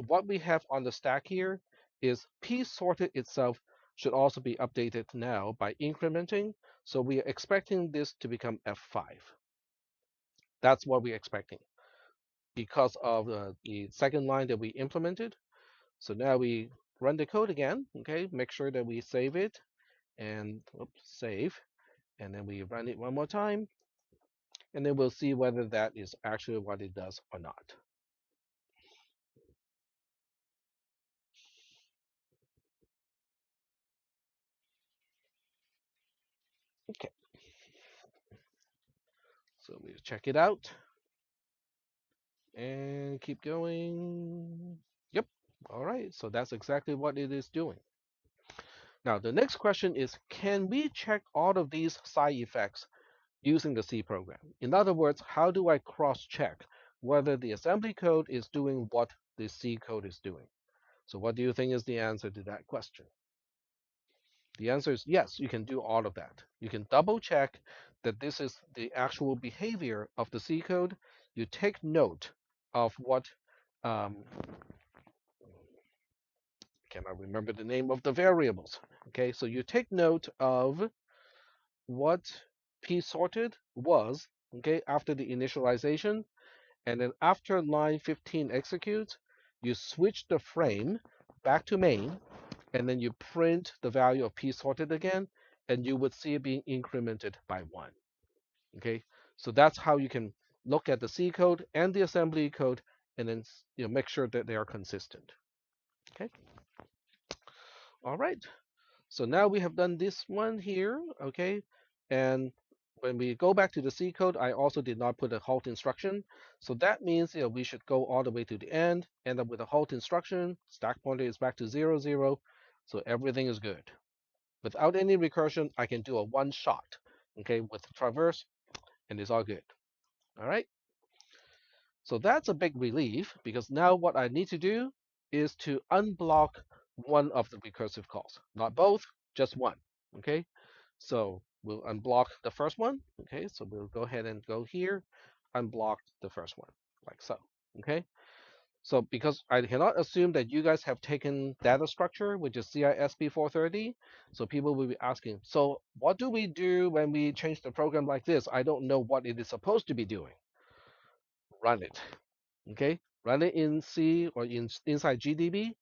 what we have on the stack here is p sorted itself should also be updated now by incrementing. So we are expecting this to become F5. That's what we're expecting because of the second line that we implemented. So now we run the code again. Okay, make sure that we save it and save, and then we run it one more time, and then we'll see whether that is actually what it does or not. Okay, so we check it out and keep going. Yep. All right. So that's exactly what it is doing. Now, the next question is, can we check all of these side effects using the C program? In other words, how do I cross-check whether the assembly code is doing what the C code is doing? So what do you think is the answer to that question? The answer is yes, you can do all of that. You can double check that this is the actual behavior of the C code. You take note of what, um, cannot remember the name of the variables. Okay, so you take note of what p sorted was, okay, after the initialization, and then after line 15 executes, you switch the frame back to main, and then you print the value of p sorted again, and you would see it being incremented by 1. Okay, so that's how you can look at the C code and the assembly code, and then make sure that they are consistent. Okay, all right. So now we have done this one here, okay? And when we go back to the C code, I also did not put a halt instruction. So that means we should go all the way to the end up with a halt instruction. Stack pointer is back to 0, 0. So everything is good. Without any recursion, I can do a one shot, okay, with traverse, and it's all good. All right. So that's a big relief because now what I need to do is to unblock one of the recursive calls, not both, just one. Okay, so we'll unblock the first one. Okay, so we'll go ahead and go here, unblock the first one, like so. Okay, so because I cannot assume that you guys have taken data structure, which is CISP 430, so people will be asking, so what do we do when we change the program like this? I don't know what it is supposed to be doing. Run it. Okay, run it in C or inside GDB,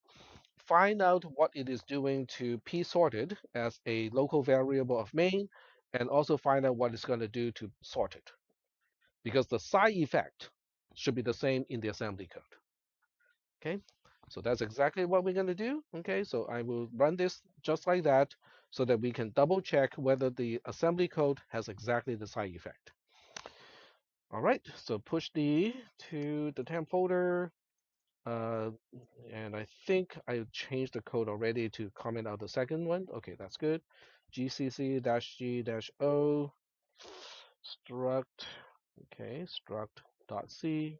find out what it is doing to p sorted as a local variable of main, and also find out what it's going to do to sort it, because the side effect should be the same in the assembly code. Okay, so that's exactly what we're going to do. Okay, so I will run this just like that so that we can double check whether the assembly code has exactly the side effect. All right, so push D to the temp folder. Uh, and I think I changed the code already to comment out the second one. Okay, that's good. GCC-G-O struct, okay, struct dot C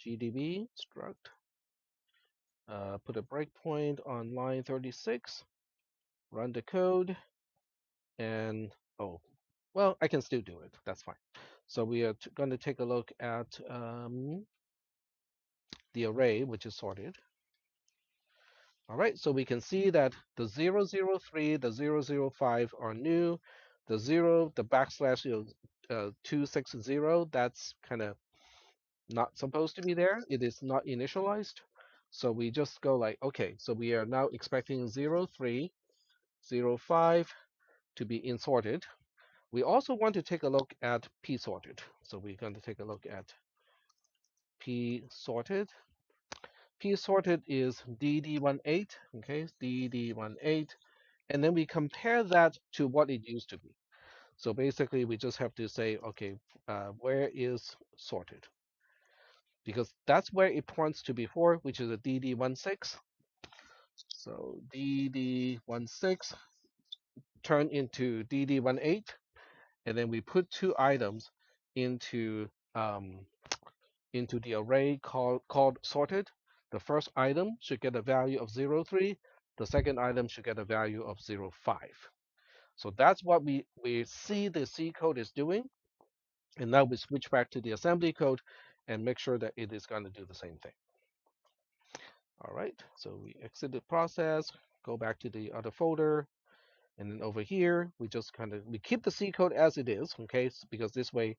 GDB struct. Put a breakpoint on line 36, run the code, and oh, well, I can still do it. That's fine. So we are going to take a look at the array, which is sorted. All right, so we can see that the 003, the 005 are new. The 0, the backslash 260, that's kind of not supposed to be there. It is not initialized. So we just go like, okay, so we are now expecting 03, 05 to be insorted. We also want to take a look at p sorted. So we're going to take a look at p sorted. P sorted is DD18, okay, DD18, and then we compare that to what it used to be. So basically, we just have to say, okay, where is sorted? Because that's where it points to before, which is a DD16. So DD16 turn into DD18, and then we put two items into um, into the array called sorted. The first item should get a value of 03. The second item should get a value of 05. So that's what we see the C code is doing. And now we switch back to the assembly code and make sure that it is going to do the same thing. All right, so we exit the process, go back to the other folder, and then over here, we just we keep the C code as it is, okay, because this way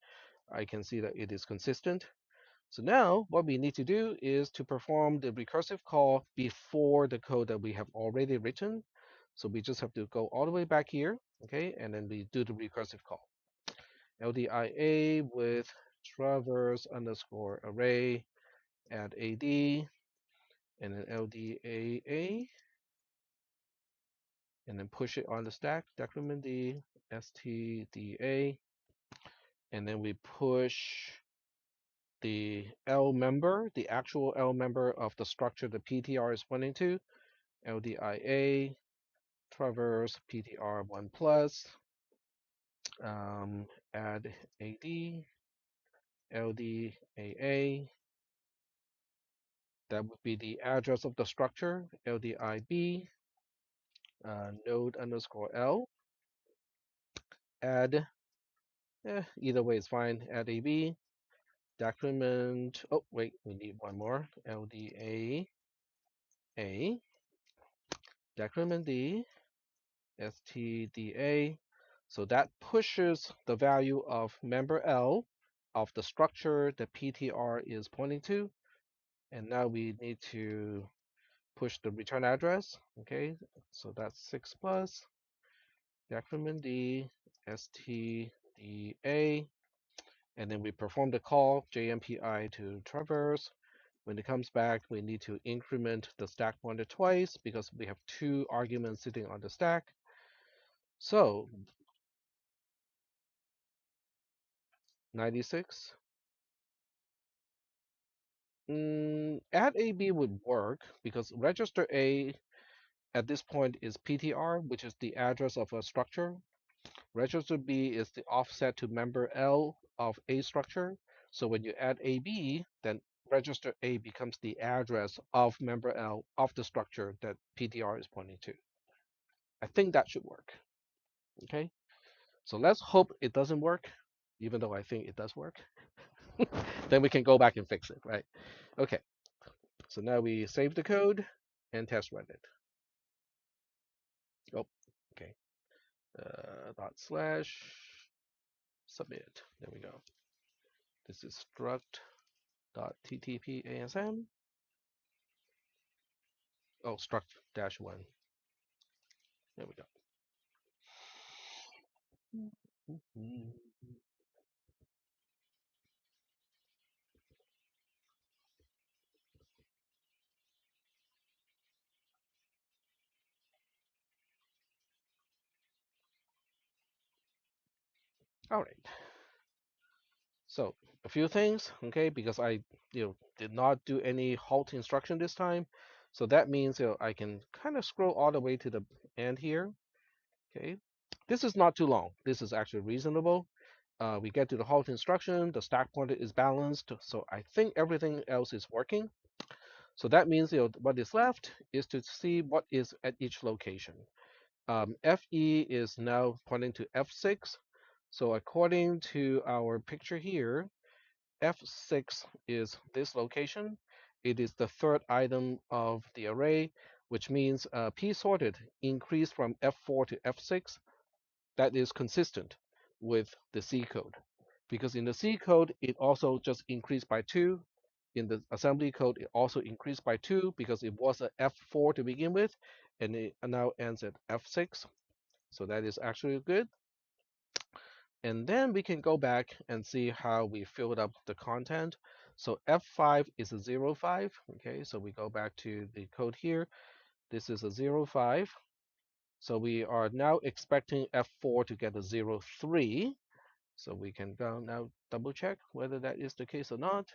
I can see that it is consistent. So now what we need to do is to perform the recursive call before the code that we have already written. So we just have to go all the way back here, okay, and then we do the recursive call. LDIA with traverse underscore array add AD, and then LDAA, and then push it on the stack, decrement D, STDA, and then we push the L member, the actual L member of the structure the PTR is pointing to, LDIA, traverse PTR1 plus, add AD, LDAA, that would be the address of the structure, LDIB, node underscore L, add, either way is fine, add AB, decrement, oh wait, we need one more, LDAA, decrement D, STDA. So that pushes the value of member L of the structure the PTR is pointing to. And now we need to push the return address. Okay, so that's 6 plus decrement D, STDA. And then we perform the call JMPI to traverse. When it comes back, we need to increment the stack pointer twice because we have two arguments sitting on the stack. So 96. Add AB would work because register A at this point is PTR, which is the address of a structure. Register B is the offset to member L of A structure. So when you add AB, then register A becomes the address of member L of the structure that PTR is pointing to. I think that should work. Okay, so let's hope it doesn't work, even though I think it does work. Then we can go back and fix it, right? Okay, so now we save the code and test run it. Oh, okay. Dot slash submit. There we go. This is struct dot ttp asm. Oh, struct dash one. There we go. All right. So a few things, okay, because I did not do any halt instruction this time. So that means I can kind of scroll all the way to the end here. Okay. This is not too long. This is actually reasonable. We get to the halt instruction, the stack pointer is balanced, so I think everything else is working. So that means what is left is to see what is at each location. FE is now pointing to F6. So according to our picture here, F6 is this location. It is the third item of the array, which means P sorted increased from F4 to F6. That is consistent with the C code. Because in the C code, it also just increased by 2. In the assembly code, it also increased by 2 because it was a F4 to begin with, and it now ends at F6. So that is actually good. And then we can go back and see how we filled up the content. So F5 is a 0.5. Okay, so we go back to the code here. This is a 0.5. So we are now expecting F4 to get a 0.3. So we can go now double check whether that is the case or not.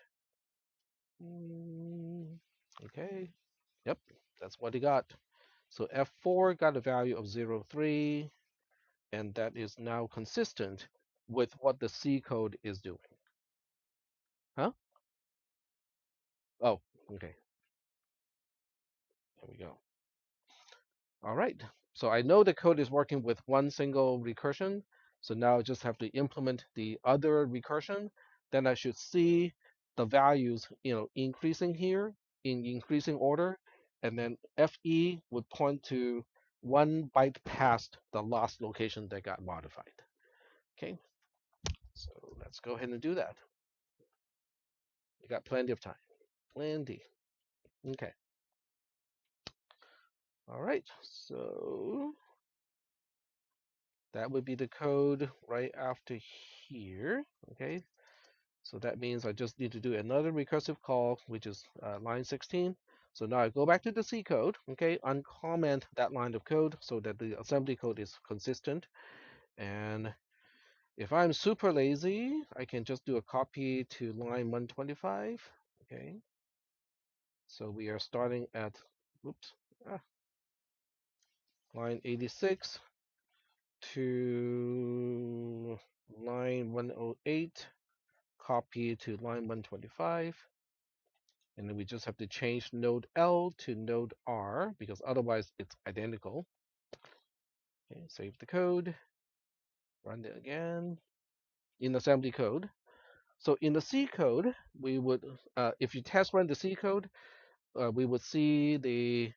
Okay, yep, that's what he got. So F4 got a value of 0.3, and that is now consistent with what the C code is doing. Huh? Oh, okay, there we go. All right, so I know the code is working with one single recursion. So now I just have to implement the other recursion. Then I should see the values, increasing here in increasing order. And then FE would point to 1 byte past the last location that got modified. Okay, so let's go ahead and do that. We got plenty of time. Plenty. Okay. All right. So that would be the code right after here. Okay. So that means I just need to do another recursive call, which is line 16. So now I go back to the C code, okay, uncomment that line of code so that the assembly code is consistent. And if I'm super lazy, I can just do a copy to line 125. Okay. So we are starting at, oops, ah, line 86 to line 108, copy to line 125. And then we just have to change node L to node R because otherwise it's identical. Okay, save the code, run it again in assembly code. So in the C code, we would, if you test run the C code, we would see the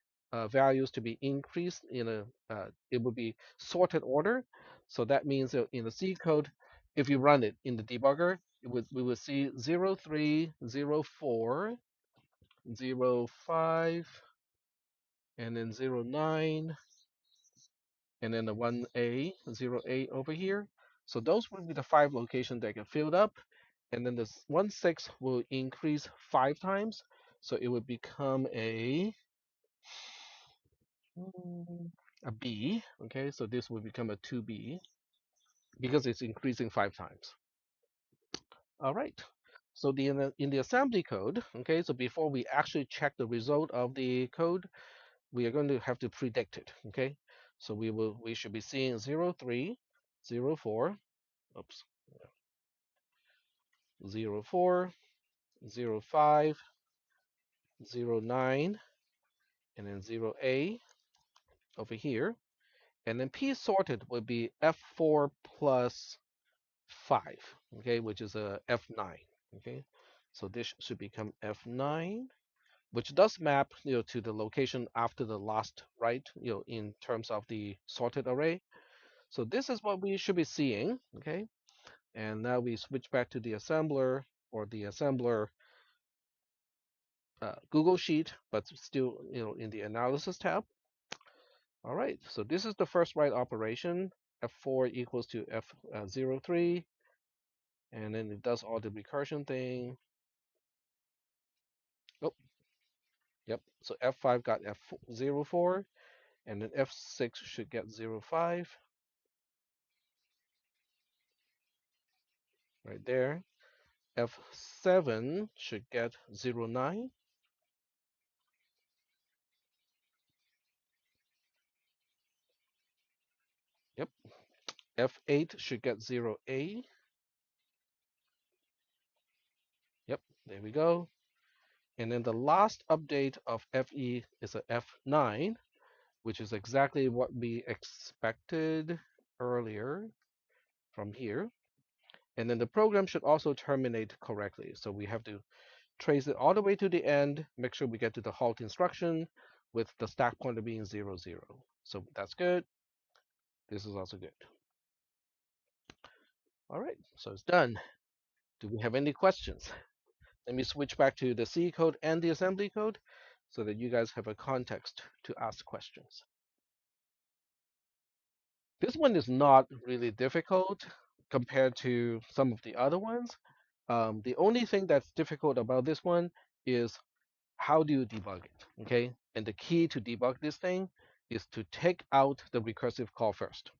values to be increased in it would be sorted order. So that means that in the C code, if you run it in the debugger, we would see 03, 04, 05, and then 09, and then the 1A, 0A over here. So those would be the 5 locations that get filled up. And then this 1.6 will increase 5 times. So it would become a B. Okay, so this would become a 2B because it's increasing 5 times. All right. So in the assembly code, okay, so before we actually check the result of the code, we are going to have to predict it. Okay, so we should be seeing 03, 04, oops, 04, 05, 09, and then 0A over here. And then P sorted would be F4 plus 5, okay, which is a F9, okay. So this should become F9, which does map, to the location after the last write, in terms of the sorted array. So this is what we should be seeing, okay. And now we switch back to the assembler or the assembler Google Sheet, but still, in the analysis tab. All right, so this is the first write operation. F4 equals to F03, and then it does all the recursion thing. Oh, yep. So F5 got F04, and then F6 should get 05. right there. F7 should get 0.9. Yep. F8 should get 0A. Yep, there we go. And then the last update of FE is a F9, which is exactly what we expected earlier from here. And then the program should also terminate correctly. So we have to trace it all the way to the end, make sure we get to the halt instruction with the stack pointer being 0, 0. So that's good. This is also good. All right, so it's done. Do we have any questions? Let me switch back to the C code and the assembly code so that you guys have a context to ask questions. This one is not really difficult compared to some of the other ones. The only thing that's difficult about this one is how do you debug it? Okay, and the key to debug this thing is to take out the recursive call first,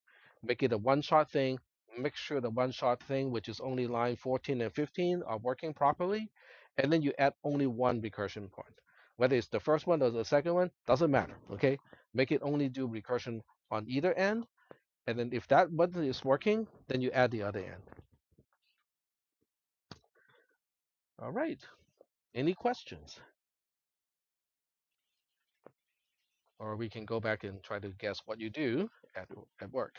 make it a one-shot thing, make sure the one-shot thing, which is only line 14 and 15, are working properly, and then you add only one recursion point. Whether it's the first one or the second one, doesn't matter. Okay, make it only do recursion on either end, and then if that one is working, then you add the other end. All right. Any questions? Or we can go back and try to guess what you do at work.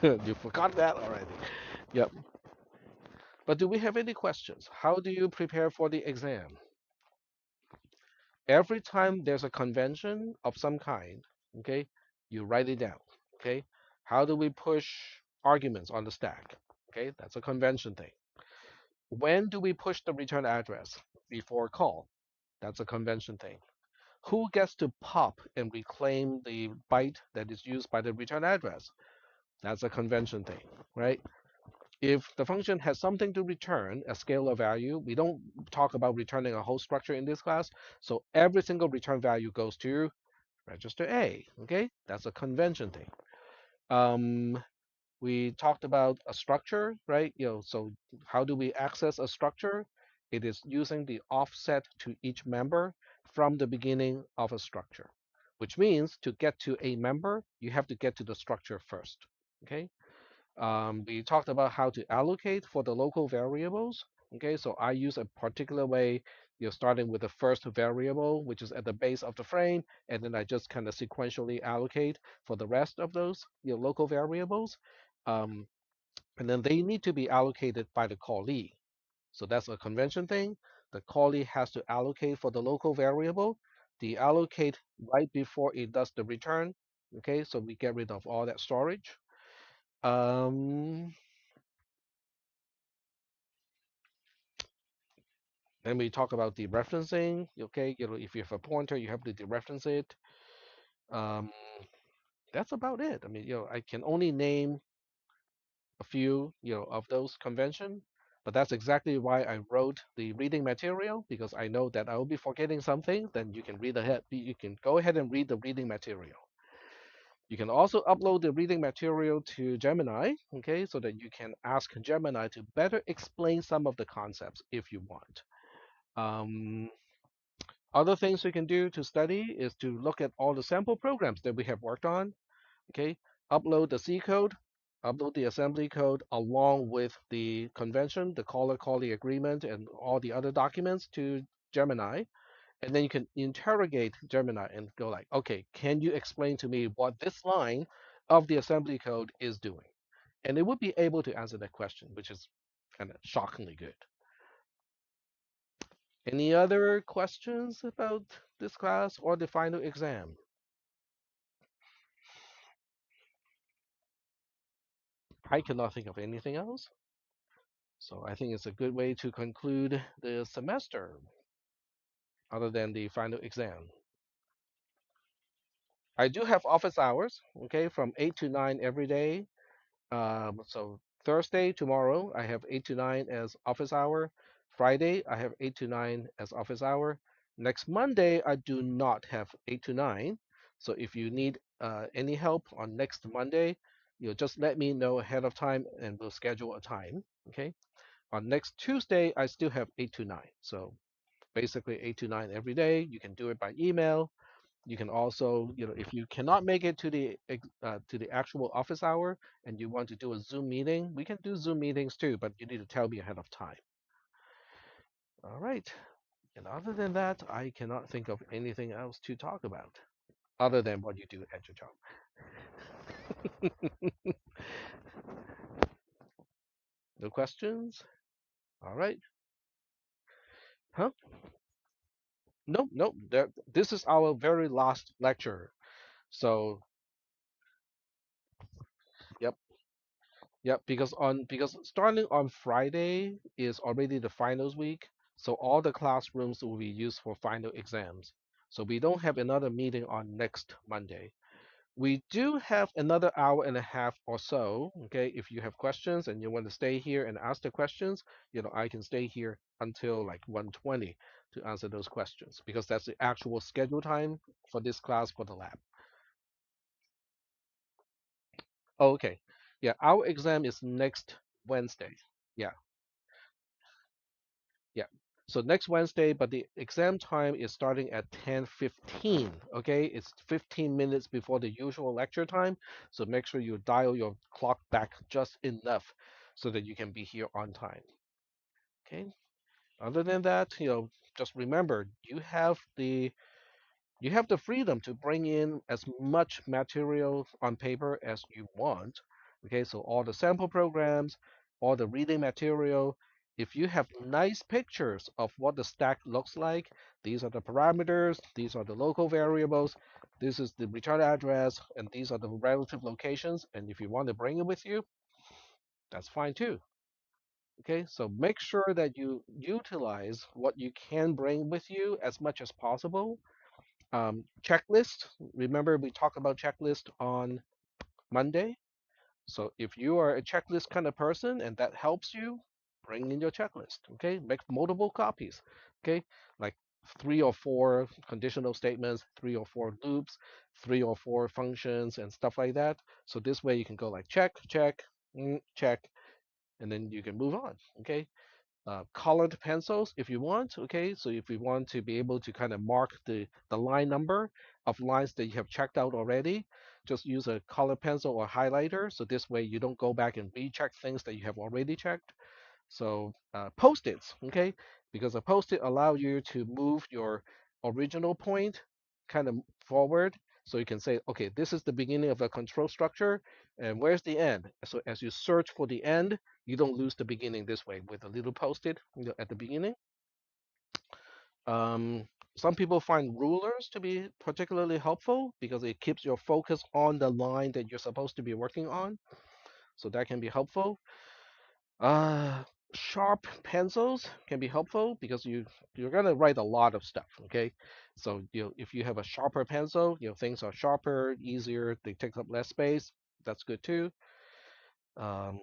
You forgot that already. Yep. But do we have any questions? How do you prepare for the exam? Every time there's a convention of some kind, okay, you write it down. Okay. How do we push arguments on the stack? Okay, that's a convention thing. When do we push the return address? Before call. That's a convention thing. Who gets to pop and reclaim the byte that is used by the return address? That's a convention thing, right? If the function has something to return, a scalar value, we don't talk about returning a whole structure in this class. So every single return value goes to register A. Okay, that's a convention thing. Um, we talked about a structure, right? So how do we access a structure? It is using the offset to each member from the beginning of a structure, which means to get to a member, you have to get to the structure first. Okay. We talked about how to allocate for the local variables. Okay, so I use a particular way, starting with the first variable, which is at the base of the frame, and then I just kind of sequentially allocate for the rest of those local variables. Um, and then they need to be allocated by the callee. So that's a convention thing. The callee has to allocate for the local variable. The allocate right before it does the return. Okay, so we get rid of all that storage. Um, Then we talk about dereferencing. Okay, if you have a pointer, you have to dereference it. Um, that's about it. I mean, I can only name a few, of those convention, but that's exactly why I wrote the reading material because I know that I will be forgetting something. Then you can read ahead. You can go ahead and read the reading material. You can also upload the reading material to Gemini, okay, so that you can ask Gemini to better explain some of the concepts if you want. Um, Other things we can do to study is to look at all the sample programs that we have worked on. Okay, upload the C code, upload the assembly code along with the convention, the caller callee agreement, and all the other documents to Gemini. And then you can interrogate Gemini and go like, okay, can you explain to me what this line of the assembly code is doing? And it would be able to answer that question, which is kind of shockingly good. Any other questions about this class or the final exam? I cannot think of anything else. So I think it's a good way to conclude the semester, other than the final exam. I do have office hours, okay, from 8 to 9 every day. So Thursday, tomorrow, I have 8 to 9 as office hour. Friday, I have 8 to 9 as office hour. Next Monday, I do not have 8 to 9. So if you need any help on next Monday, just let me know ahead of time and we'll schedule a time. Okay. On next Tuesday, I still have 8 to 9. So basically 8 to 9 every day. You can do it by email. You can also, if you cannot make it to the actual office hour and you want to do a Zoom meeting, we can do Zoom meetings too, but you need to tell me ahead of time. All right. And other than that, I cannot think of anything else to talk about other than what you do at your job. No questions? All right. Huh? Nope, nope. This is our very last lecture. So, yep, yep. Because starting on Friday is already the finals week, so all the classrooms will be used for final exams. So we don't have another meeting on next Monday. We do have another hour and a half or so. Okay, if you have questions and you want to stay here and ask the questions, I can stay here until like 1:20 to answer those questions because that's the actual schedule time for this class for the lab. Oh, okay. Yeah, our exam is next Wednesday. Yeah, yeah. So next Wednesday, but the exam time is starting at 10:15. Okay, it's 15 minutes before the usual lecture time. So make sure you dial your clock back just enough so that you can be here on time. Okay. Other than that, just remember you have the freedom to bring in as much material on paper as you want. Okay, so all the sample programs, all the reading material. If you have nice pictures of what the stack looks like, these are the parameters, these are the local variables, this is the return address, and these are the relative locations. And if you want to bring it with you, that's fine too. Okay, so make sure that you utilize what you can bring with you as much as possible. Checklist. Remember, we talked about checklist on Monday. So if you are a checklist kind of person and that helps you, bring in your checklist. Okay, make multiple copies. Okay, like 3 or 4 conditional statements, 3 or 4 loops, 3 or 4 functions, and stuff like that. So this way you can go like check, check, check, and then you can move on. Okay, colored pencils if you want. Okay, so if you want to be able to kind of mark the line number of lines that you have checked out already, just use a colored pencil or highlighter. So this way you don't go back and recheck things that you have already checked. So post-its, okay, because a post-it allow you to move your original point kind of forward. So you can say, okay, this is the beginning of the control structure, and where's the end? So as you search for the end, you don't lose the beginning this way with a little post-it at the beginning. Um, some people find rulers to be particularly helpful because it keeps your focus on the line that you're supposed to be working on. So that can be helpful. Uh, Sharp pencils can be helpful because you're gonna write a lot of stuff. Okay, so if you have a sharper pencil, things are sharper, easier, they take up less space. That's good too. Um,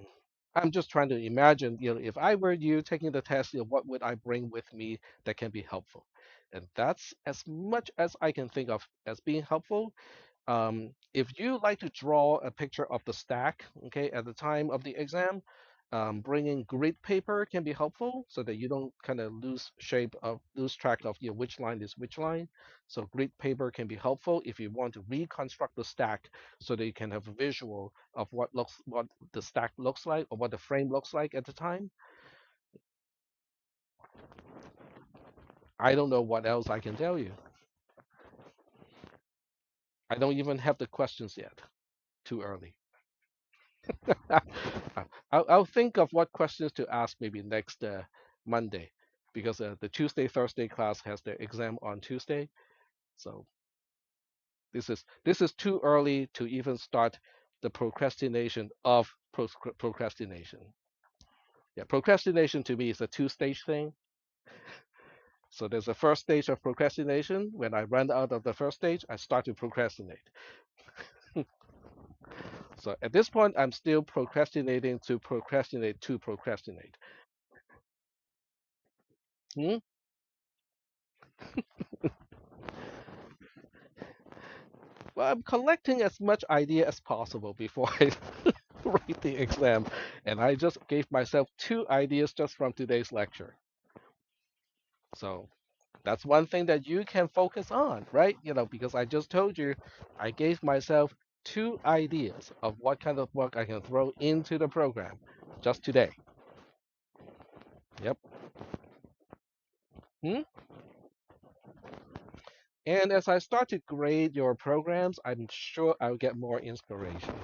I'm just trying to imagine, if I were you taking the test, what would I bring with me that can be helpful? And that's as much as I can think of as being helpful. If you like to draw a picture of the stack, okay, at the time of the exam, bringing grid paper can be helpful so that you don't kind of lose track of which line is which line. So grid paper can be helpful if you want to reconstruct the stack so that you can have a visual of what the stack looks like or what the frame looks like at the time. I don't know what else I can tell you. I don't even have the questions yet. Too early. I'll think of what questions to ask maybe next Monday, because the Tuesday Thursday class has their exam on Tuesday. So this is too early to even start the procrastination of procrastination. Yeah, procrastination to me is a two-stage thing. So there's a first stage of procrastination. When I run out of the first stage, I start to procrastinate. So at this point, I'm still procrastinating to procrastinate to procrastinate. Hmm? Well, I'm collecting as much idea as possible before I write the exam, and I just gave myself two ideas just from today's lecture. So that's one thing that you can focus on, right? Because I just told you I gave myself two ideas of what kind of work I can throw into the program just today. Yep. Hmm? And as I start to grade your programs, I'm sure I'll get more inspiration.